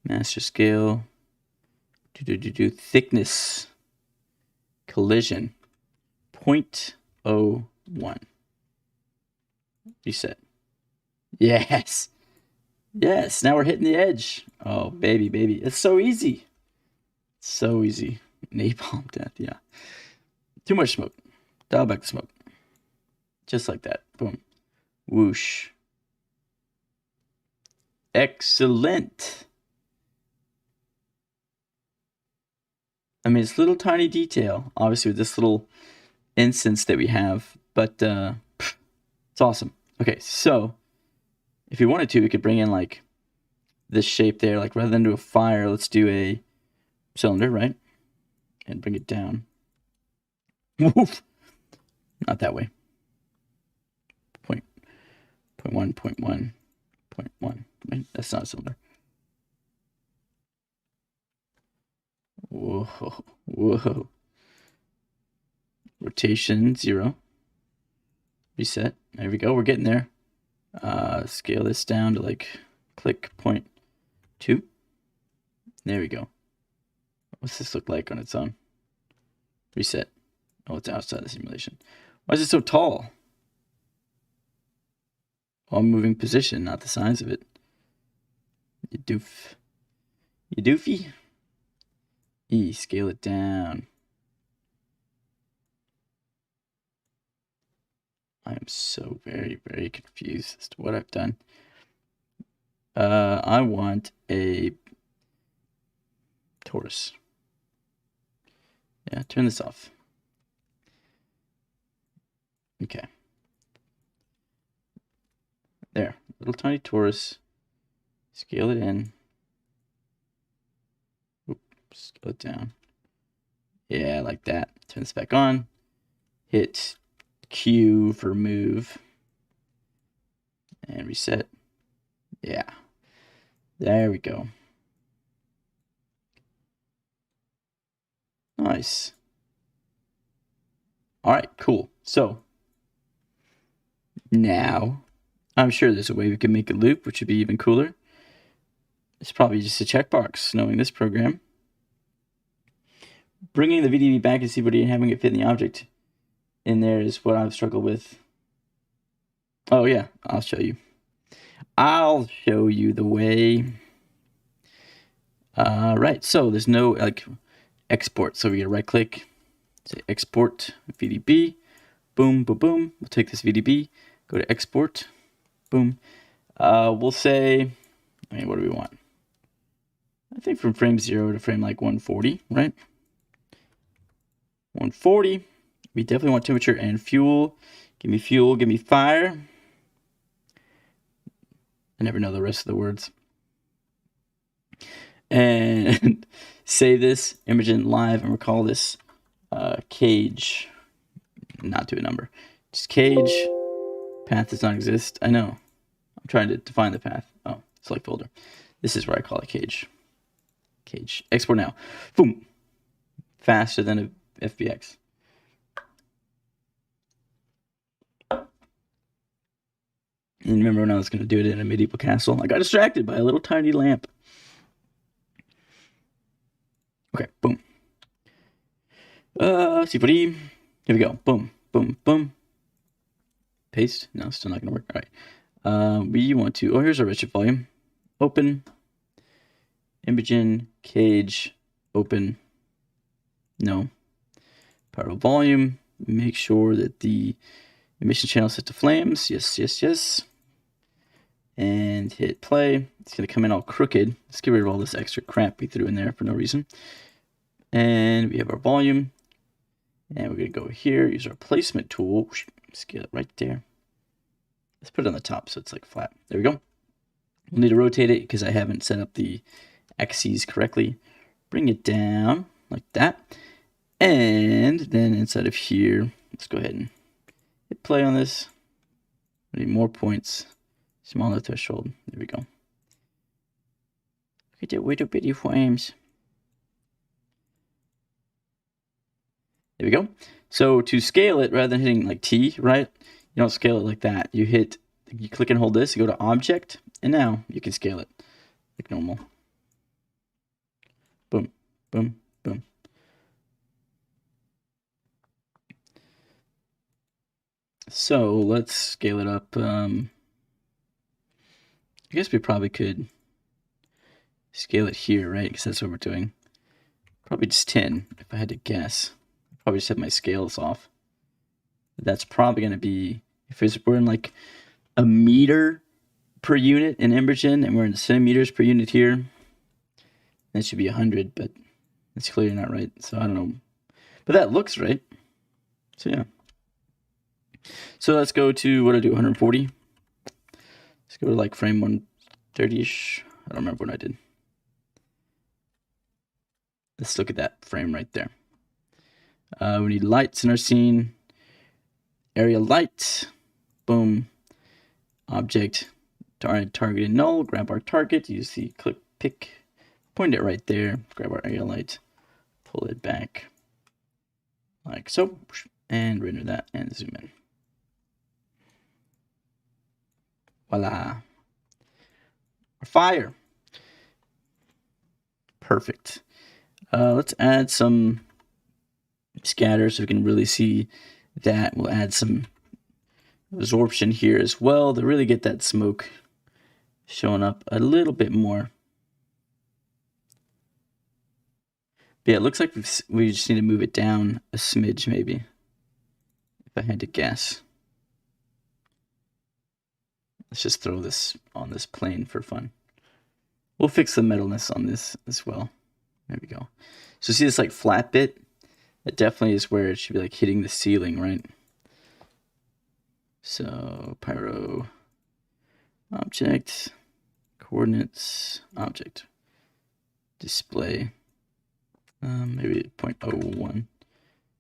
Master scale. Thickness. Collision. 0.01. Reset. Yes. Yes, now we're hitting the edge. Oh, baby, baby. It's so easy. So easy. Napalm death, yeah. Too much smoke. Dial back the smoke. Just like that. Boom. Whoosh. Excellent. I mean, it's little tiny detail, obviously, with this little instance that we have, but it's awesome. Okay, so if we wanted to, we could bring in like this shape there, like rather than do a fire, let's do a cylinder, right? And bring it down. Woof. Not that way. Point 1. Right? That's not a cylinder. Whoa. Whoa. Rotation 0. Reset. There we go. We're getting there. Scale this down to like click 0.2. There we go. What's this look like on its own? Reset. Oh, it's outside the simulation. Why is it so tall? All moving position, not the size of it. You doof. You doofy. E, scale it down. I am so very, very confused as to what I've done. I want a torus. Yeah, turn this off. Okay. There, little tiny torus. Scale it in. Oops, scale it down. Yeah, like that. Turn this back on. Hit Q for move. And reset. Yeah. There we go. Nice. All right, cool. So now I'm sure there's a way we can make a loop, which would be even cooler. It's probably just a checkbox, knowing this program. Bringing the VDB back to C4D and having it fit in the object in there is what I've struggled with. Oh yeah, I'll show you. I'll show you the way. Right, so there's no like export. So we get a right click, say export VDB, boom, boom, boom. We'll take this VDB, go to export, boom. We'll say, I mean, what do we want? I think from frame 0 to frame like 140, right? 140. We definitely want temperature and fuel. Give me fuel, give me fire. I never know the rest of the words. And save this, Embergen live, and we'll call this cage. Not do a number. Just cage. Path does not exist. I know. I'm trying to define the path. Oh, select folder. This is where I call it cage. Cage. Export now. Boom. Faster than a FBX. And remember when I was going to do it in a medieval castle? I got distracted by a little tiny lamp. Okay, boom. C4D. Here we go. Boom, boom, boom. Paste. No, still not going to work. All right. We want to, here's our Redshift volume. Open. Embergen, cage, open. No. Power volume. Make sure that the emission channel is set to flames. Yes, yes, yes. And hit play. It's going to come in all crooked. Let's get rid of all this extra crap we threw in there for no reason. And we have our volume. And we're going to go here, use our placement tool. Scale it right there. Let's put it on the top so it's like flat. There we go. We'll need to rotate it because I haven't set up the axes correctly. Bring it down like that. And then inside of here, let's go ahead and hit play on this. We need more points. Smaller threshold. There we go. Look at that little bitty flames. There we go. So to scale it, rather than hitting like T, right? You don't scale it like that. You click and hold this, you go to object, and now you can scale it like normal. Boom, boom, boom. So let's scale it up. I guess we probably could scale it here, right? Because that's what we're doing. Probably just 10, if I had to guess. Probably just have my scales off. That's probably going to be, if we're in like a meter per unit in Embergen, and we're in centimeters per unit here, that should be 100, but that's clearly not right. So I don't know. But that looks right. So yeah. So let's go to, what do I do, 140? Let's go to like frame 130-ish. I don't remember what I did. Let's look at that frame right there. We need lights in our scene. Area light. Boom. Object. Target in null. Grab our target. Use the click pick. Point it right there. Grab our area light. Pull it back. Like so. And render that and zoom in. Voila. Fire. Perfect. Let's add some scatter so we can really see that. We'll add some absorption here as well to really get that smoke showing up a little bit more. But yeah, it looks like we just need to move it down a smidge maybe, if I had to guess. Let's just throw this on this plane for fun. We'll fix the metalness on this as well. There we go. So see this like flat bit? That definitely is where it should be like hitting the ceiling, right? So pyro object, coordinates, object, display, maybe 0.01.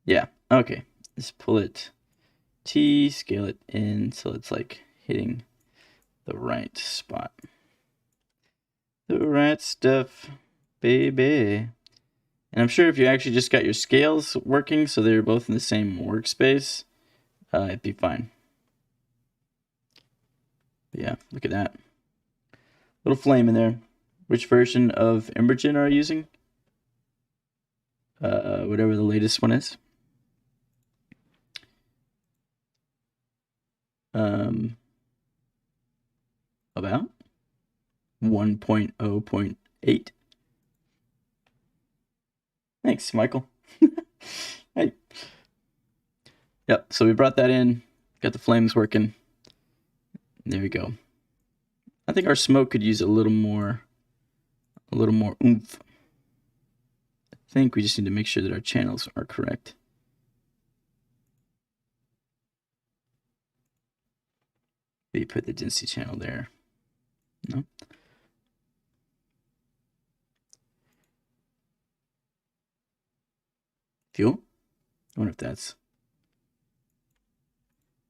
Yeah, okay. Let's pull it T, scale it in so it's like hitting the right spot. The right stuff, baby. And I'm sure if you actually just got your scales working so they're both in the same workspace, it'd be fine. But yeah, look at that. Little flame in there. Which version of Embergen are you using? Whatever the latest one is. About 1.0.8. Thanks, Michael. Hey. Yep, so we brought that in, got the flames working. There we go. I think our smoke could use a little more oomph. I think we just need to make sure that our channels are correct. Maybe put the density channel there. No. Fuel? I wonder if that's...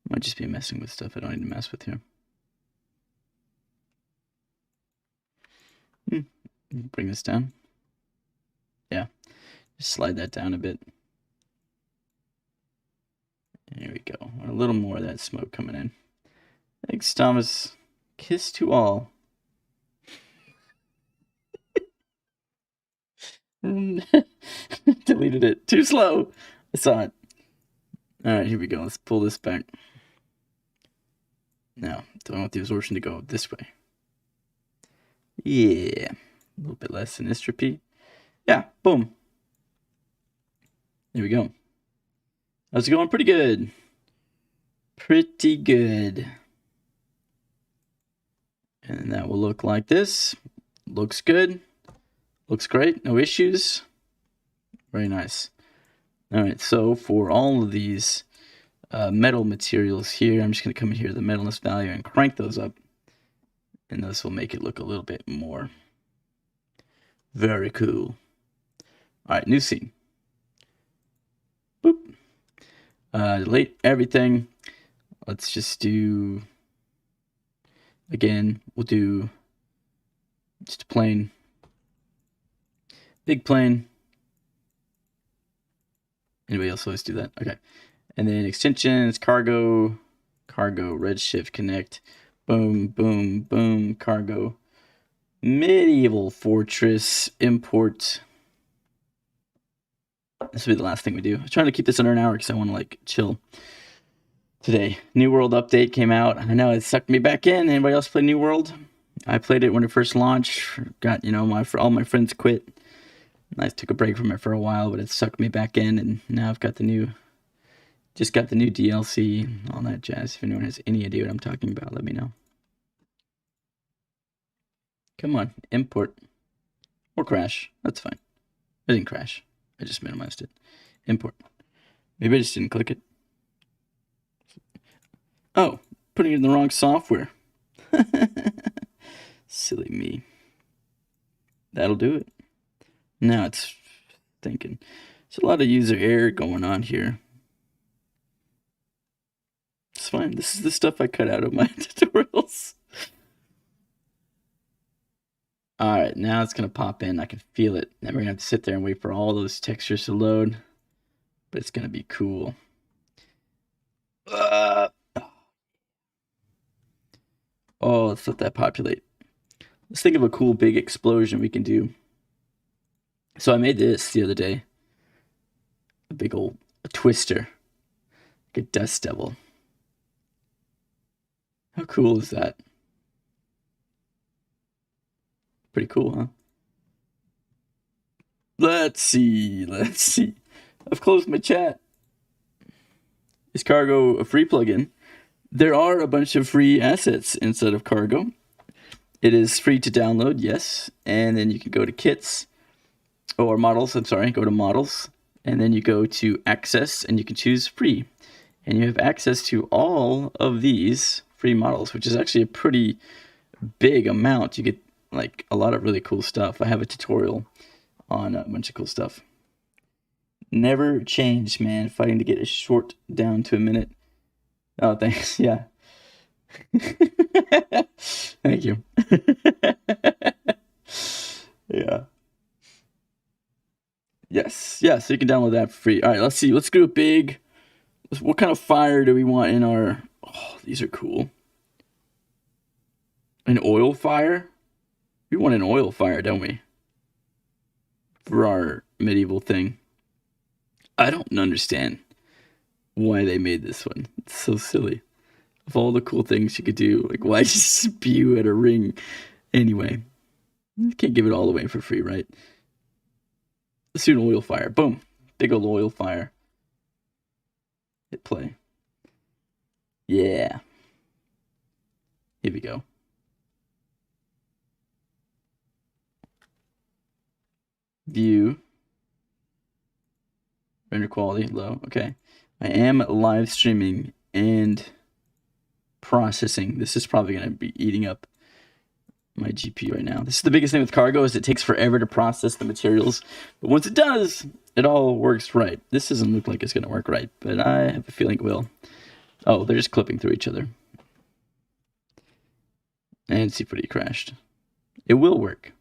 Might just be messing with stuff I don't need to mess with here. Bring this down. Yeah. Just slide that down a bit. There we go. A little more of that smoke coming in. Thanks, Thomas. Kiss to all. Deleted it. Too slow. I saw it. All right, here we go. Let's pull this back. Now, do I want the absorption to go this way? Yeah. A little bit less synestropy. Yeah, boom. There we go. How's it going? Pretty good. Pretty good. And that will look like this. Looks good. Looks great. No issues. Very nice. All right, so for all of these metal materials here, I'm just going to come in here to the metalness value and crank those up. And this will make it look a little bit more. Very cool. All right, new scene. Boop. Delete everything. Let's just do... Again, we'll do just a plain, big plane. Anybody else always do that? Okay. And then extensions, cargo, redshift, connect, boom, boom, boom, cargo, medieval fortress, import. This will be the last thing we do. I'm trying to keep this under an hour because I want to like chill. Today, New World update came out. I know it sucked me back in. Anybody else play New World? I played it when it first launched. Got, you know, all my friends quit. I took a break from it for a while, but it sucked me back in, and now I've got the new, just got the new DLC, all that jazz. If anyone has any idea what I'm talking about, let me know. Come on, import. Or crash. That's fine. I didn't crash. I just minimized it. Import. Maybe I just didn't click it. Oh, putting it in the wrong software. Silly me. That'll do it. Now it's thinking. There's a lot of user error going on here. It's fine. This is the stuff I cut out of my tutorials. All right, now it's going to pop in. I can feel it. Now we're going to have to sit there and wait for all those textures to load. But it's going to be cool. Oh, let's let that populate. Let's think of a cool big explosion we can do. So I made this the other day. A big old twister. Like a dust devil. How cool is that? Pretty cool, huh? Let's see. I've closed my chat. Is Cargo a free plugin? There are a bunch of free assets inside of Cargo. It is free to download, yes. And then you can go to kits or models. I'm sorry, go to models. And then you go to access and you can choose free. And you have access to all of these free models, which is actually a pretty big amount. You get like a lot of really cool stuff. I have a tutorial on a bunch of cool stuff. Never change, man. Fighting to get a short down to a minute. Oh, thanks. Yeah. Thank you. Yeah. Yes. Yeah, so you can download that for free. All right, let's see. Let's do a big... What kind of fire do we want in our... Oh, these are cool. An oil fire? We want an oil fire, don't we? For our medieval thing. I don't understand why they made this one. It's so silly. Of all the cool things you could do, like, why just spew at a ring? Anyway, you can't give it all away for free, right? Let's do an oil fire. Boom. Big old oil fire. Hit play. Yeah. Here we go. View. Render quality low. Okay. I am live streaming and processing. This is probably going to be eating up my GPU right now. This is the biggest thing with cargo, is it takes forever to process the materials. But once it does, it all works right. This doesn't look like it's going to work right, but I have a feeling it will. Oh, they're just clipping through each other. And C4D crashed. It will work.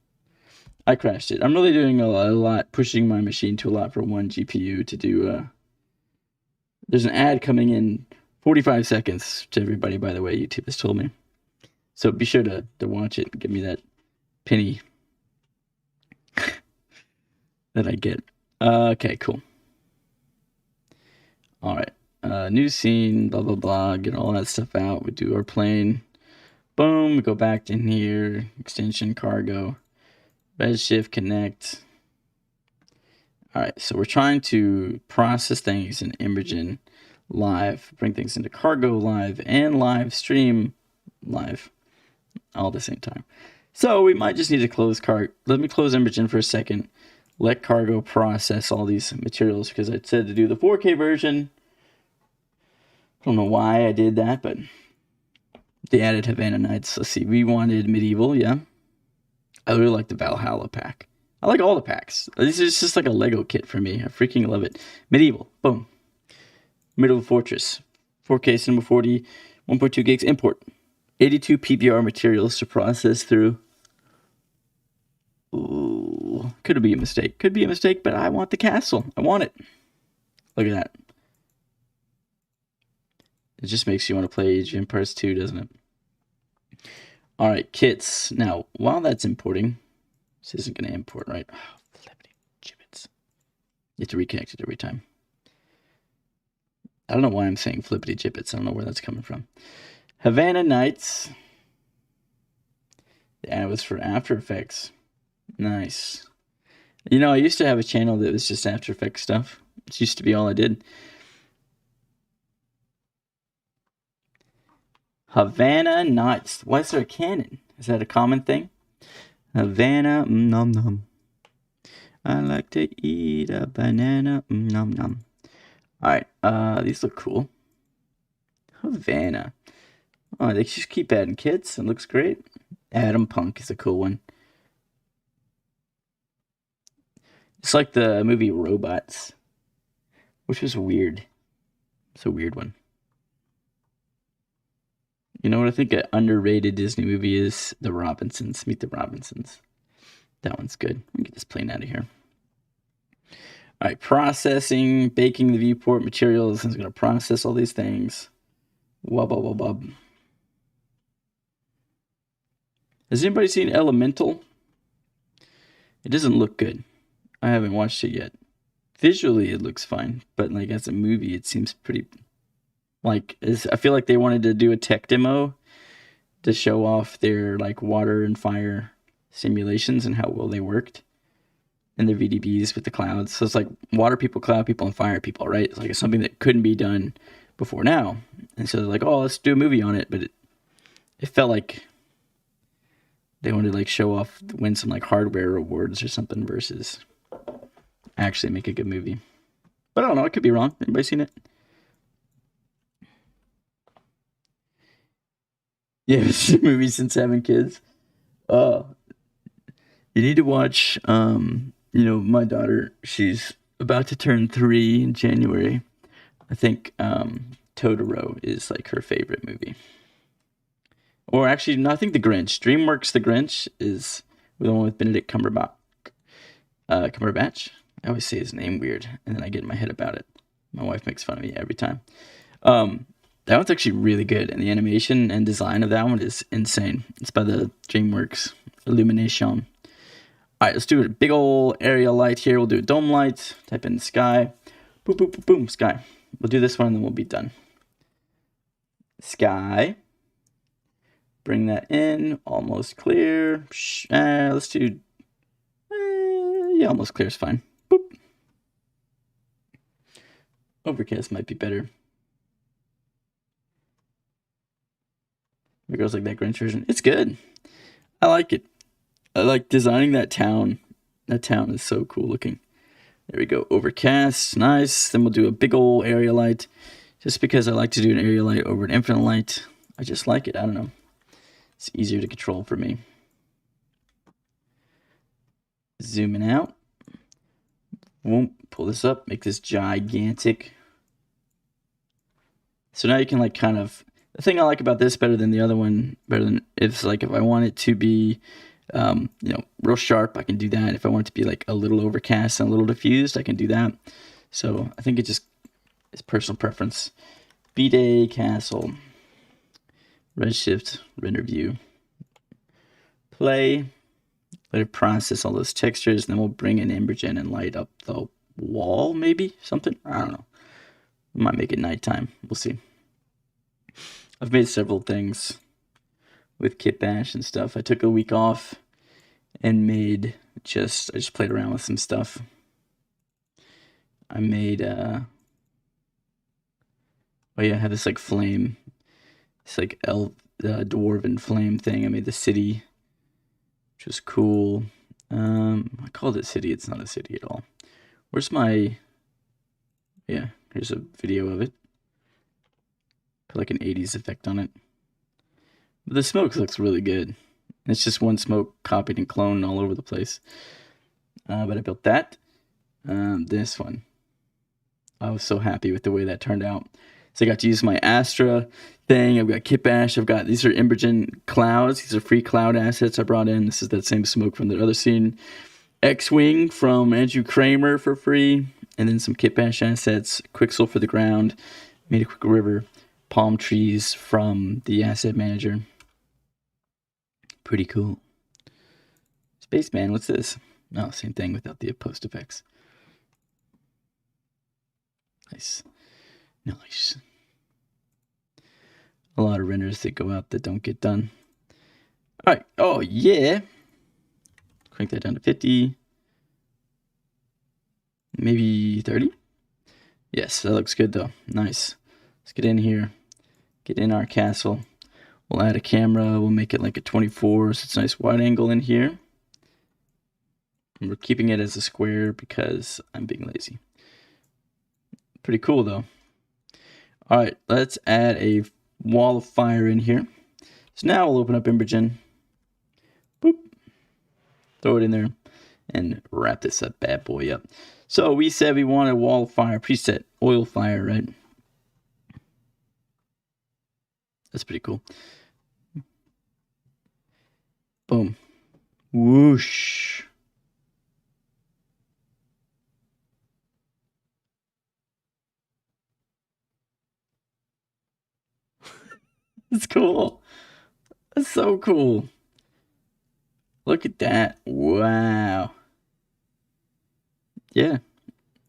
I crashed it. I'm really doing a lot, pushing my machine to a lot for one GPU to do. There's an ad coming in 45 seconds to everybody, by the way. YouTube has told me. So be sure to watch it and give me that penny that I get. Okay, cool. All right. New scene, blah, blah, blah. Get all that stuff out. We do our plane. Boom. We go back in here. Extension, cargo. Redshift, connect. All right, so we're trying to process things in Embergen live, bring things into cargo live, and live stream live all at the same time. So we might just need to close cargo. Let me close Embergen for a second. Let cargo process all these materials, because I said to do the 4K version. I don't know why I did that, but they added Havana Nights. Let's see, we wanted medieval, yeah. I really like the Valhalla pack. I like all the packs. This is just like a Lego kit for me. I freaking love it. Medieval. Boom. Medieval Fortress. 4K Cinema 40. 1.2 gigs. Import. 82 PBR materials to process through. Ooh. Could be a mistake. Could be a mistake, but I want the castle. I want it. Look at that. It just makes you want to play Age of Empires 2, doesn't it? All right, kits. Now, while that's importing, this isn't going to import, right? Oh, flippity gibbets. You have to reconnect it every time. I don't know why I'm saying flippity gibbets. I don't know where that's coming from. Havana Nights. Yeah, it was for After Effects. Nice. You know, I used to have a channel that was just After Effects stuff. It used to be all I did. Havana Nights. Why is there a cannon? Is that a common thing? Havana, nom nom. I like to eat a banana, nom nom. Alright, these look cool. Havana. Oh, they just keep adding kits. It looks great. Atom Punk is a cool one. It's like the movie Robots, which was weird. It's a weird one. You know what I think an underrated Disney movie is? The Robinsons. Meet the Robinsons. That one's good. Let me get this plane out of here. All right, processing, baking the viewport materials. It's going to process all these things. Wub, wub, wub, wub. Has anybody seen Elemental? It doesn't look good. I haven't watched it yet. Visually, it looks fine, but like as a movie, it seems pretty. Like, I feel like they wanted to do a tech demo to show off their like water and fire simulations and how well they worked, and their VDBs with the clouds. So it's like water people, cloud people, and fire people, right? It's like it's something that couldn't be done before now, and so they're like, oh, let's do a movie on it. But it felt like they wanted to like show off, win some like hardware awards or something versus actually make a good movie. But I don't know, I could be wrong. Anybody seen it? Yeah, it's a movie since having kids. You need to watch, you know, my daughter, she's about to turn 3 in January. I think Totoro is like her favorite movie. Or actually, no, I think The Grinch. DreamWorks The Grinch is the one with Benedict Cumberbatch. I always say his name weird, and then I get in my head about it. My wife makes fun of me every time. That one's actually really good, and the animation and design of that one is insane. It's by the DreamWorks Illumination. All right, let's do a big old area light here. We'll do a dome light. Type in sky. Boom, boom, boom, boom, sky. We'll do this one, and then we'll be done. Sky. Bring that in. Almost clear. Let's do... yeah, almost clear is fine. Boop. Overcast might be better. It goes like that Grinch version. It's good. I like it. I like designing that town. That town is so cool looking. There we go. Overcast. Nice. Then we'll do a big old area light. Just because I like to do an area light over an infinite light. I just like it. I don't know. It's easier to control for me. Zooming out. Boom. Pull this up. Make this gigantic. So now you can like kind of... The thing I like about this better than the other one, it's like if I want it to be, you know, real sharp, I can do that. If I want it to be like a little overcast and a little diffused, I can do that. So I think it just is personal preference. B-Day Castle. Redshift, render view. Play. Let it process all those textures. Then we'll bring in Embergen and light up the wall, maybe? Something? I don't know. We might make it nighttime. We'll see. I've made several things with Kit Bash and stuff. I took a week off and I just played around with some stuff. I made, oh yeah, I had this like flame, it's like dwarven flame thing. I made the city, which was cool. I called it city. It's not a city at all. Where's my, yeah, here's a video of it. Put like an 80s effect on it. But the smoke looks really good. It's just one smoke copied and cloned all over the place. But I built that. This one. I was so happy with the way that turned out. So I got to use my Astra thing. I've got Kit Bash. I've got, these are Embergen clouds. These are free cloud assets I brought in. This is that same smoke from the other scene. X-Wing from Andrew Kramer for free. And then some Kit Bash assets. Quixel for the ground. Made a quick river. Palm trees from the asset manager. Pretty cool. Spaceman, what's this? Oh, same thing without the post effects. Nice. Nice. A lot of renders that go out that don't get done. Alright, oh yeah. Crank that down to 50. Maybe 30? Yes, that looks good though. Nice. Let's get in here. Get in our castle. We'll add a camera. We'll make it like a 24, so it's a nice wide angle in here. And we're keeping it as a square because I'm being lazy. Pretty cool though. Alright, let's add a wall of fire in here. So now we'll open up Embergen. Boop. Throw it in there. And wrap this up bad boy up. So we said we want a wall of fire preset. Oil fire, right? That's pretty cool. Boom. Whoosh. It's cool. That's so cool. Look at that. Wow. Yeah.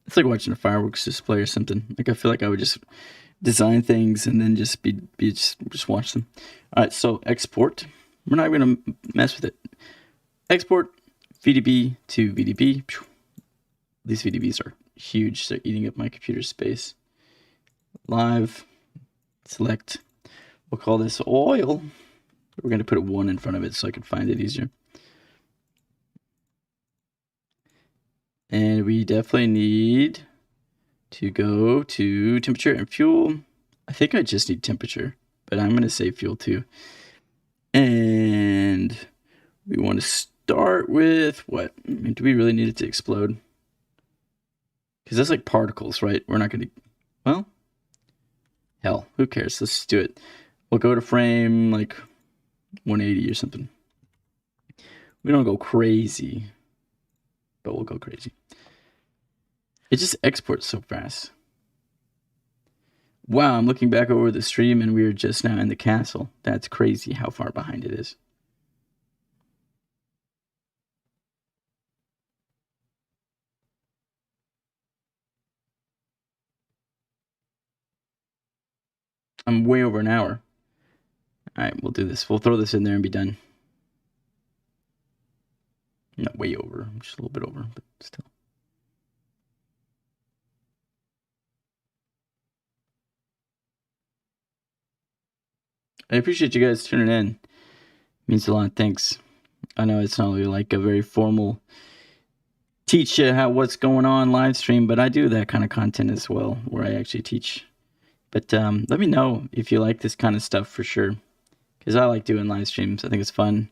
It's like watching a fireworks display or something. Like I feel like I would just design things and then just just watch them. All right, so export. We're not going to mess with it. Export VDB to VDB. These VDBs are huge. They're eating up my computer space. Live. Select. We'll call this oil. We're going to put a 1 in front of it so I can find it easier. And we definitely need to go to temperature and fuel. I think I just need temperature, but I'm going to say fuel too. And we want to start with what? I mean, do we really need it to explode? Because that's like particles, right? We're not going to... Well, hell, who cares? Let's just do it. We'll go to frame like 180 or something. We don't go crazy, but we'll go crazy. It just exports so fast. Wow, I'm looking back over the stream and we are just now in the castle. That's crazy how far behind it is. I'm way over an hour. All right, we'll do this. We'll throw this in there and be done. Not way over, just a little bit over, but still. I appreciate you guys tuning in. It means a lot. Thanks. I know it's not really like a very formal teach you what's going on live stream, but I do that kind of content as well, where I actually teach. But let me know if you like this kind of stuff for sure, because I like doing live streams. I think it's fun,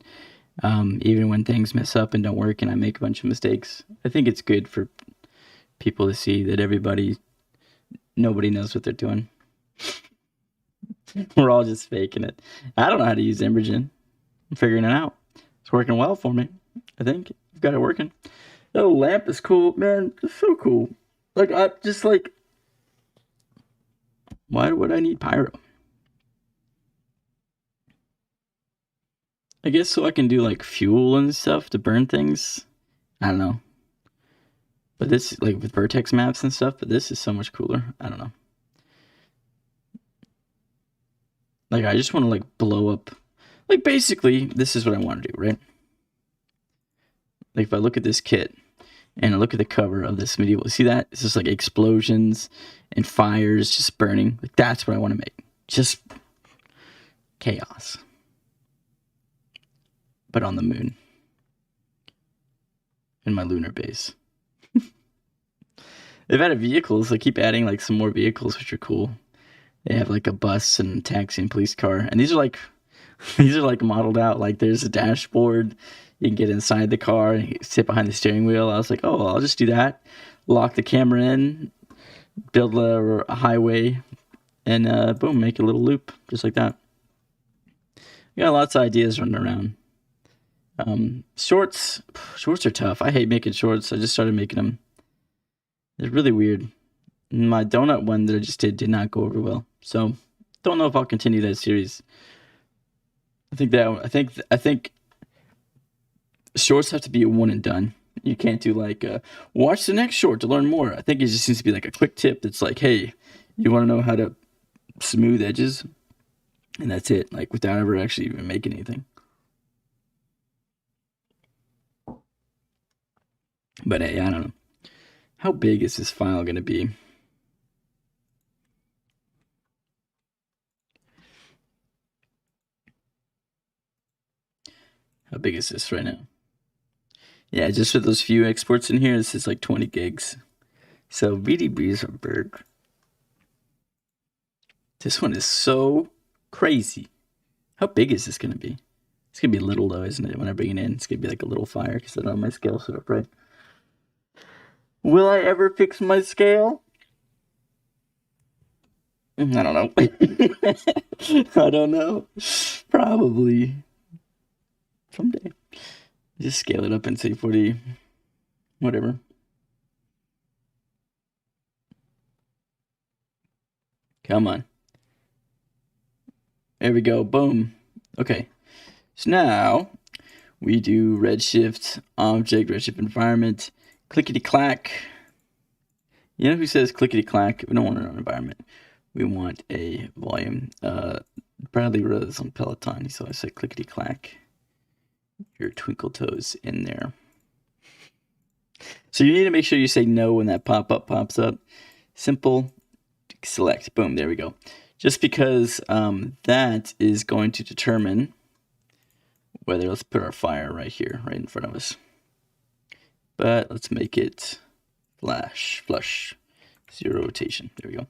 even when things mess up and don't work and I make a bunch of mistakes. I think it's good for people to see that nobody knows what they're doing. We're all just faking it. I don't know how to use Embergen. I'm figuring it out. It's working well for me. I think I've got it working. Oh, lamp is cool, man. It's so cool. Like, I just like, why would I need pyro? I guess so I can do like fuel and stuff to burn things. I don't know. But this, like with vertex maps and stuff, but this is so much cooler. I don't know. Like, I just want to like blow up. Like, basically, this is what I want to do, right? Like, if I look at this kit and I look at the cover of this medieval, see that? It's just like explosions and fires just burning. Like, that's what I want to make. Just chaos. But on the moon. In my lunar base. They've added vehicles. They keep adding like some more vehicles, which are cool. They have like a bus and a taxi and police car. And these are like modeled out. Like, there's a dashboard. You can get inside the car and sit behind the steering wheel. I was like, oh, I'll just do that. Lock the camera in, build a highway, and boom, make a little loop just like that. Got lots of ideas running around. Shorts are tough. I hate making shorts. I just started making them. They're really weird. My donut one that I just did not go over well. So don't know if I'll continue that series. I think shorts have to be a one and done. You can't do like watch the next short to learn more. I think it just needs to be like a quick tip that's like, hey, you want to know how to smooth edges? And that's it, like without ever actually even making anything. But hey, I don't know. How big is this file going to be? How big is this right now? Yeah, just for those few exports in here, this is like 20 gigs. So VDBs are big. This one is so crazy. How big is this going to be? It's going to be little though, isn't it? When I bring it in, it's going to be like a little fire because I don't have my scale set up right. Will I ever fix my scale? I don't know. I don't know. Probably. Someday. Just scale it up in C4D. Whatever. Come on. There we go. Boom. Okay. So now we do Redshift object, Redshift environment, clickety-clack. You know who says clickety-clack? We don't want an environment. We want a volume. Bradley Rose on Peloton. So I said clickety-clack. Your twinkle toes in there. So you need to make sure you say no when that pop-up pops up. Simple. Select. Boom. There we go. Just because that is going to determine weather. Let's put our fire right here, right in front of us. But let's make it flush, 0 rotation. There we go.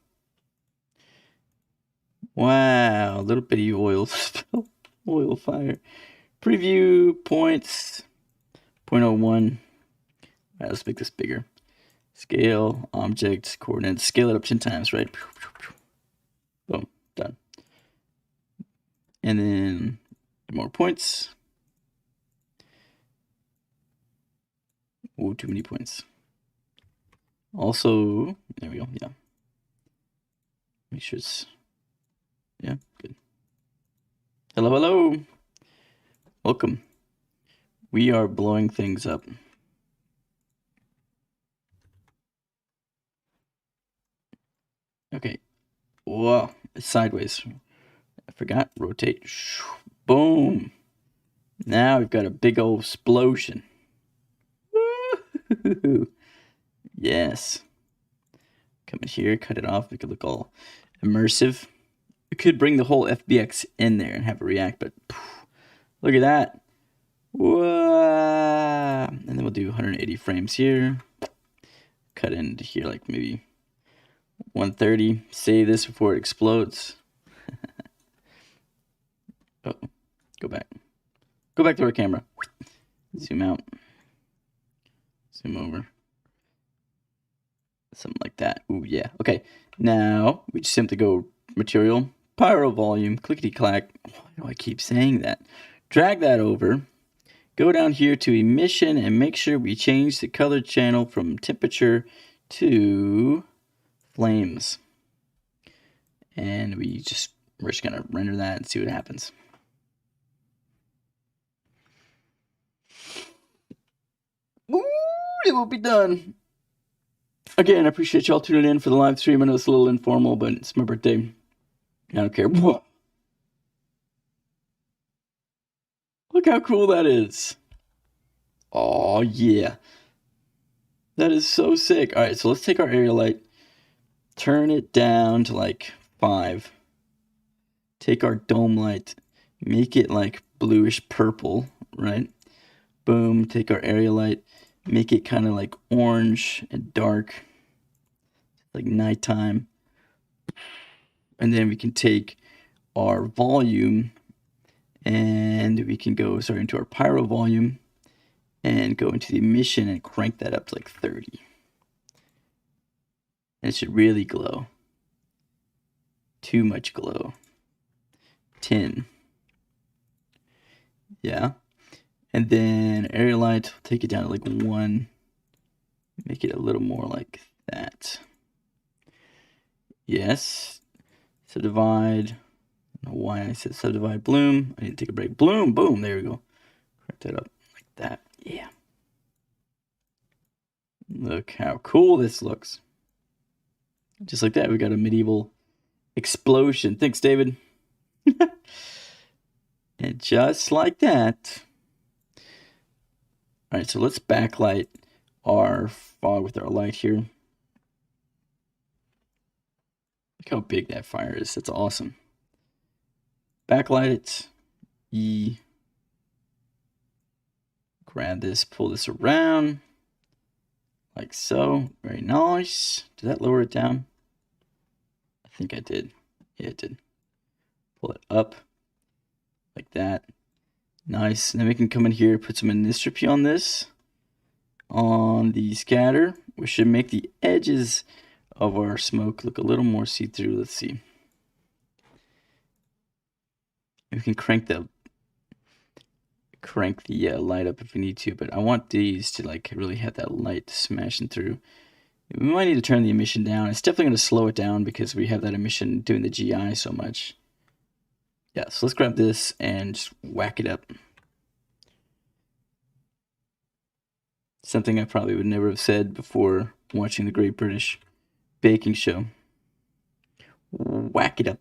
Wow, a little bitty oil spill, oil fire. Preview points, 0.01. All right, let's make this bigger. Scale, object, coordinates, scale it up 10 times, right? Boom, done. And then more points. Oh, too many points. Also, there we go, yeah. Make sure it's, yeah, good. Hello, hello. Welcome. We are blowing things up. Okay. Whoa, it's sideways. I forgot. Rotate. Boom. Now we've got a big old explosion. Woo-hoo-hoo. Yes. Come in here, cut it off, make it look all immersive. We could bring the whole FBX in there and have it react, but look at that. Whoa. And then we'll do 180 frames here. Cut into here like maybe 130. Save this before it explodes. Oh, go back. Go back to our camera. Zoom out. Zoom over. Something like that. Ooh, yeah. Okay. Now we just simply go material, pyro volume, clickety clack. Why do I keep saying that? Drag that over. Go down here to emission and make sure we change the color channel from temperature to flames. And we're just gonna render that and see what happens. Ooh, it will be done. Again, I appreciate y'all tuning in for the live stream. I know it's a little informal, but it's my birthday. I don't care. Whoa. Look how cool that is. Oh, yeah. That is so sick. All right, so let's take our area light, turn it down to like 5. Take our dome light, make it like bluish purple, right? Boom, take our area light, make it kind of like orange and dark, like nighttime. And then we can take our volume and we can go into our pyro volume and go into the emission and crank that up to like 30. And it should really glow. Too much glow. 10. Yeah. And then area light, we'll take it down to like 1. Make it a little more like that. Yes. Subdivide. I don't know why I said subdivide bloom. I need to take a break. Bloom, boom, there we go. Crank that up like that. Yeah. Look how cool this looks. Just like that, we got a medieval explosion. Thanks, David. And just like that. All right, so let's backlight our fog with our light here. Look how big that fire is. That's awesome. Backlight it. E. Grab this, pull this around. Like so. Very nice. Did that lower it down? I think I did. Yeah, it did. Pull it up. Like that. Nice. And then we can come in here, put some anistropy on this. On the scatter. We should make the edges of our smoke look a little more see-through. Let's see. We can crank the light up if we need to, but I want these to like really have that light smashing through. We might need to turn the emission down. It's definitely going to slow it down because we have that emission doing the GI so much. Yeah, so let's grab this and just whack it up. Something I probably would never have said before watching the Great British Baking Show. Whack it up.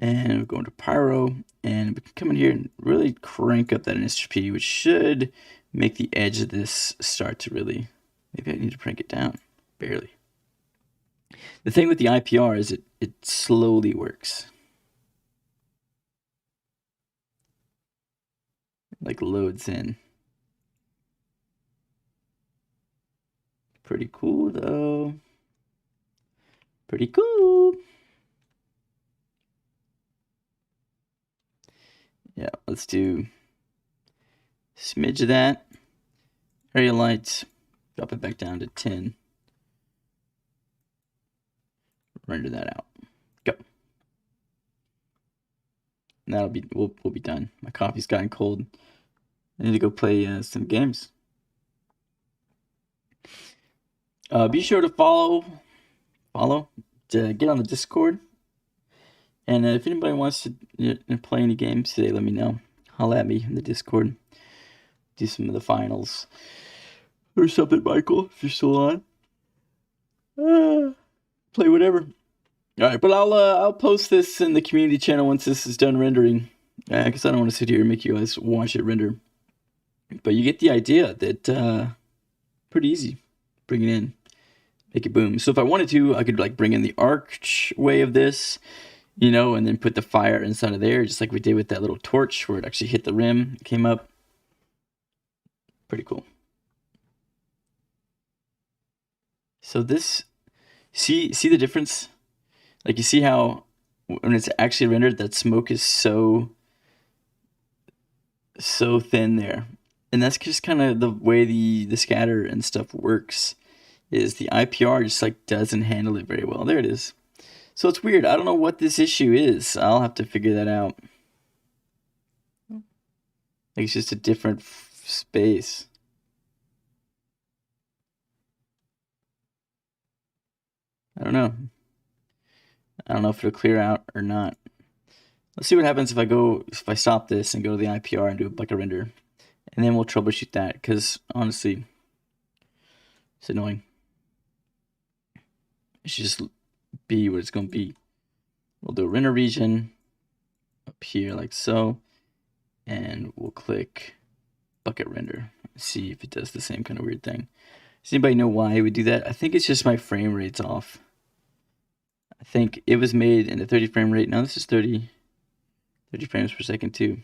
And we're going to pyro, and we can come in here and really crank up that anisotropy, which should make the edge of this start to really, maybe I need to crank it down, barely. The thing with the IPR is it slowly works. like loads in. Pretty cool though. Pretty cool. Yeah, let's do smidge of that. Area lights, drop it back down to 10. Render that out. Go. And that'll be we'll be done. My coffee's gotten cold. I need to go play some games. Be sure to follow, to get on the Discord. And if anybody wants to play any games today, let me know. Holla at me in the Discord. Do some of the finals or something, Michael, if you're still on. Play whatever. All right, but I'll post this in the community channel once this is done rendering, because I don't want to sit here and make you guys watch it render. But you get the idea that pretty easy. Bring it in, make it boom. So if I wanted to, I could like bring in the archway of this, you know, and then put the fire inside of there, just like we did with that little torch where it actually hit the rim, came up. Pretty cool. So this, see the difference? Like you see how when it's actually rendered, that smoke is so thin there. And that's just kind of the way the scatter and stuff works, is the IPR just like doesn't handle it very well. There it is. So it's weird. I don't know what this issue is. I'll have to figure that out. Like it's just a different space. I don't know. I don't know if it'll clear out or not. Let's see what happens if I stop this and go to the IPR and do like a render. And then we'll troubleshoot that, because honestly, it's annoying. It should just be what it's going to be. We'll do a render region up here like so. And we'll click bucket render. See if it does the same kind of weird thing. Does anybody know why we do that? I think it's just my frame rate's off. I think it was made in a 30 frame rate. Now this is 30 frames per second too.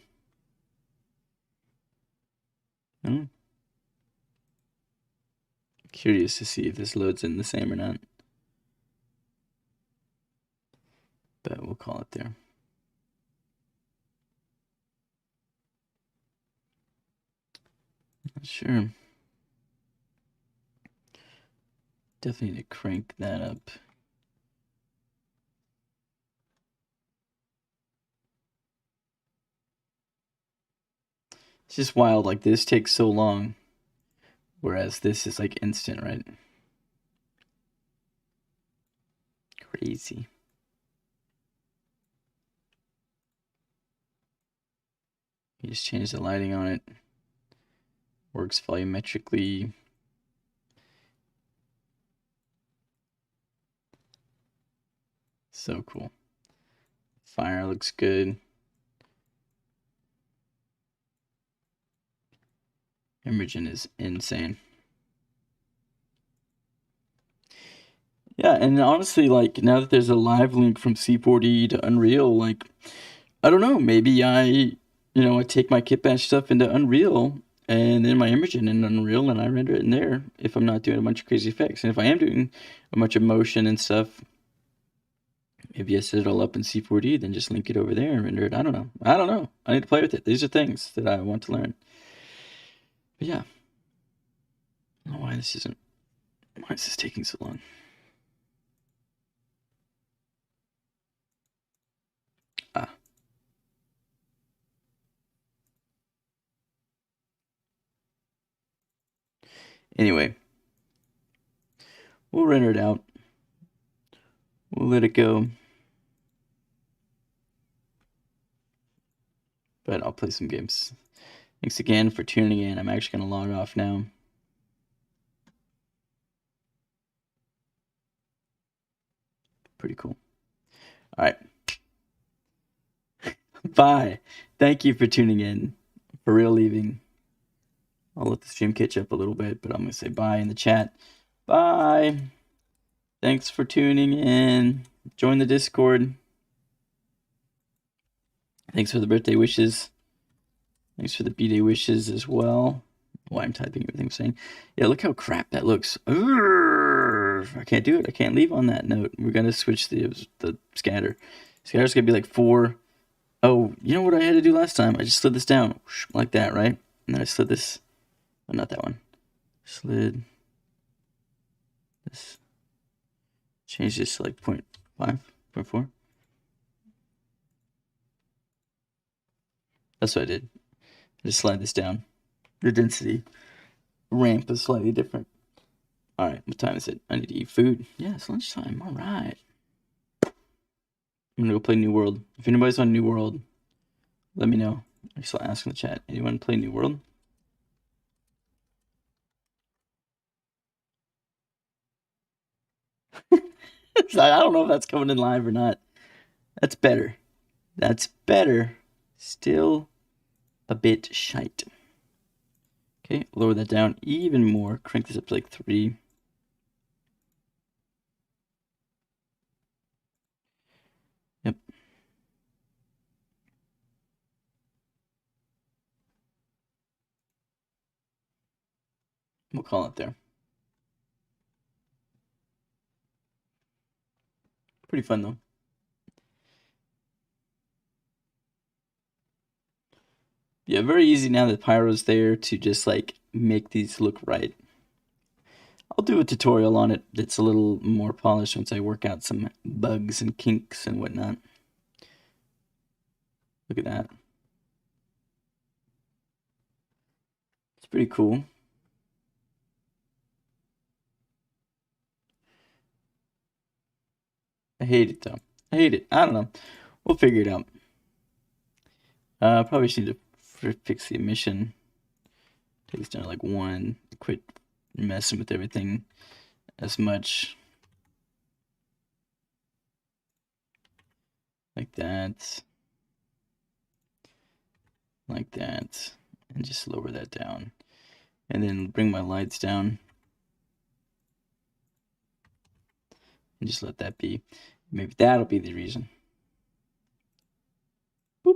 Curious to see if this loads in the same or not. But we'll call it there. Not sure. Definitely need to crank that up. It's just wild, like this takes so long, whereas this is like instant, right? Crazy. You just change the lighting on it. Works volumetrically. So cool. Fire looks good. Embergen is insane. Yeah, and honestly, like now that there's a live link from C4D to Unreal, like I don't know, maybe I take my kitbash stuff into Unreal and then my Embergen in Unreal and I render it in there if I'm not doing a bunch of crazy effects. And if I am doing a bunch of motion and stuff, maybe I set it all up in C4D, then just link it over there and render it. I don't know. I need to play with it. These are things that I want to learn. But yeah. I don't know why is this taking so long? Anyway, we'll render it out. We'll let it go. But I'll play some games. Thanks again for tuning in. I'm actually going to log off now. Pretty cool. All right. Bye. Thank you for tuning in. For real leaving. I'll let the stream catch up a little bit, but I'm going to say bye in the chat. Bye. Thanks for tuning in. Join the Discord. Thanks for the birthday wishes. Thanks for the B-Day wishes as well. Why I'm typing everything I'm saying. Yeah, look how crap that looks. I can't do it. I can't leave on that note. We're gonna switch the scatter. Scatter's gonna be like 4. Oh, you know what I had to do last time? I just slid this down like that, right? And then I slid this. Oh, not that one. Slid this. Change this to like 0.5, 0.4. That's what I did. I just slide this down. The density ramp is slightly different. All right, what time is it? I need to eat food. Yeah, it's lunchtime. All right. I'm gonna go play New World. If anybody's on New World, let me know. I just ask in the chat. Anyone play New World? So I don't know if that's coming in live or not. That's better. That's better. Still a bit shite. Okay, lower that down even more. Crank this up to like 3. Yep. We'll call it there. Pretty fun though. Yeah, very easy now that Pyro's there to just like make these look right. I'll do a tutorial on it that's a little more polished once I work out some bugs and kinks and whatnot. Look at that. It's pretty cool. I hate it though. I hate it. I don't know. We'll figure it out. Probably just need to fix the emission. Take this down to like 1. Quit messing with everything as much. Like that. Like that. And just lower that down. And then bring my lights down. And just let that be. Maybe that'll be the reason. Boop.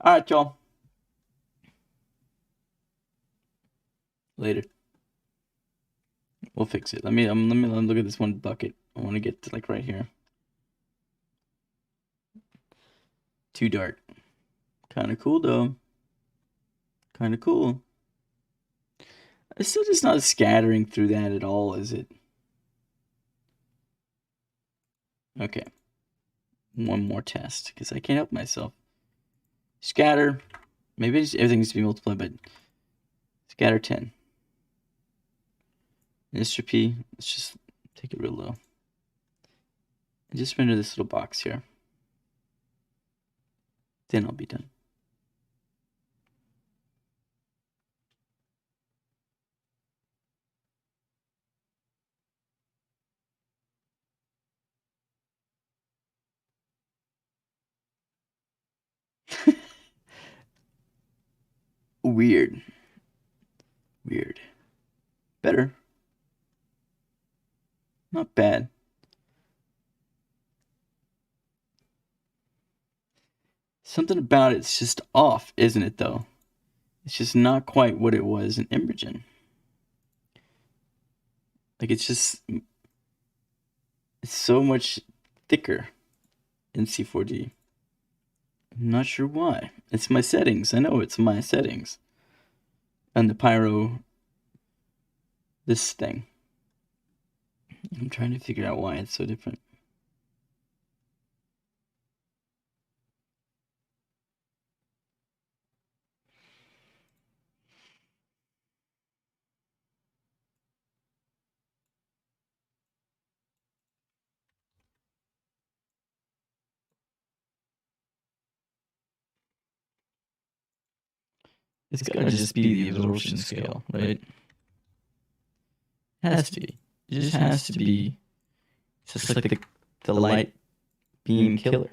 All right, y'all. Later. We'll fix it. Let me look at this one bucket. I want to get to like right here. Too dark. Kind of cool though. Kind of cool. It's still just not scattering through that at all, is it? Okay. One more test, because I can't help myself. Scatter. Maybe everything needs to be multiplied, but scatter 10. Entropy. Let's just take it real low. And just render this little box here. Then I'll be done. Weird. Weird. Better. Not bad. Something about it's just off, isn't it, though? It's just not quite what it was in Embergen. Like, it's so much thicker in C4D. I'm not sure why. It's my settings. I know it's my settings. And the pyro, this thing. I'm trying to figure out why it's so different. It's gotta just be the absorption scale, right? It has to be. It just has to be. It's just like the light beam killer.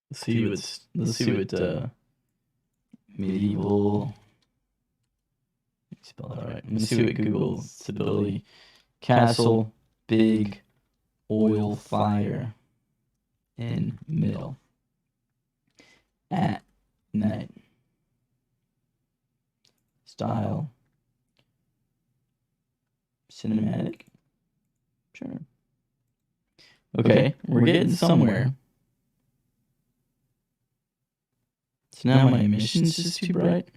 Let's see what medieval. Spell that right. Let's see what Google stability. Castle, big, oil fire in middle at night. Style, cinematic. Sure. Okay, we're getting somewhere. So now my emissions is too bright.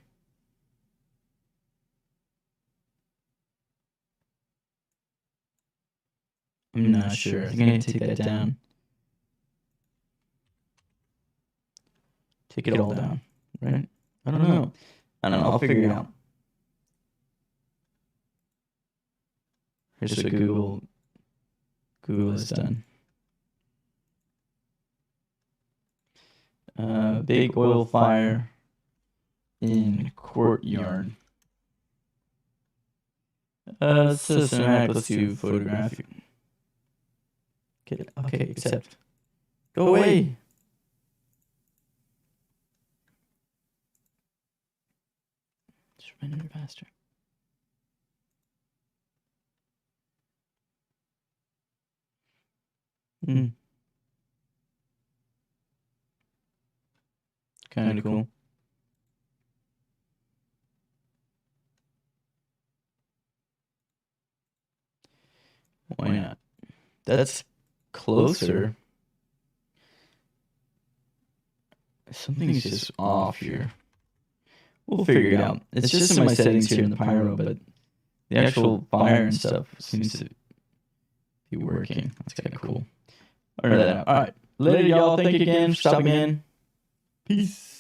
I'm not sure. I think I need to take that down. Take it all down, right? I don't know. I'll figure it out. Here's what Google has done. Big oil fire in courtyard. It's a cinematic. Let's do photographic. Get it? Okay, accept. Go away. Just render faster. Kind of cool. Why not? That's closer. Something's just off here. We'll figure it out. It's just in my settings here in the pyro, but the actual fire and stuff seems to be working. That's kind of cool. All right. Later, y'all. Thank you again for stopping in. Peace.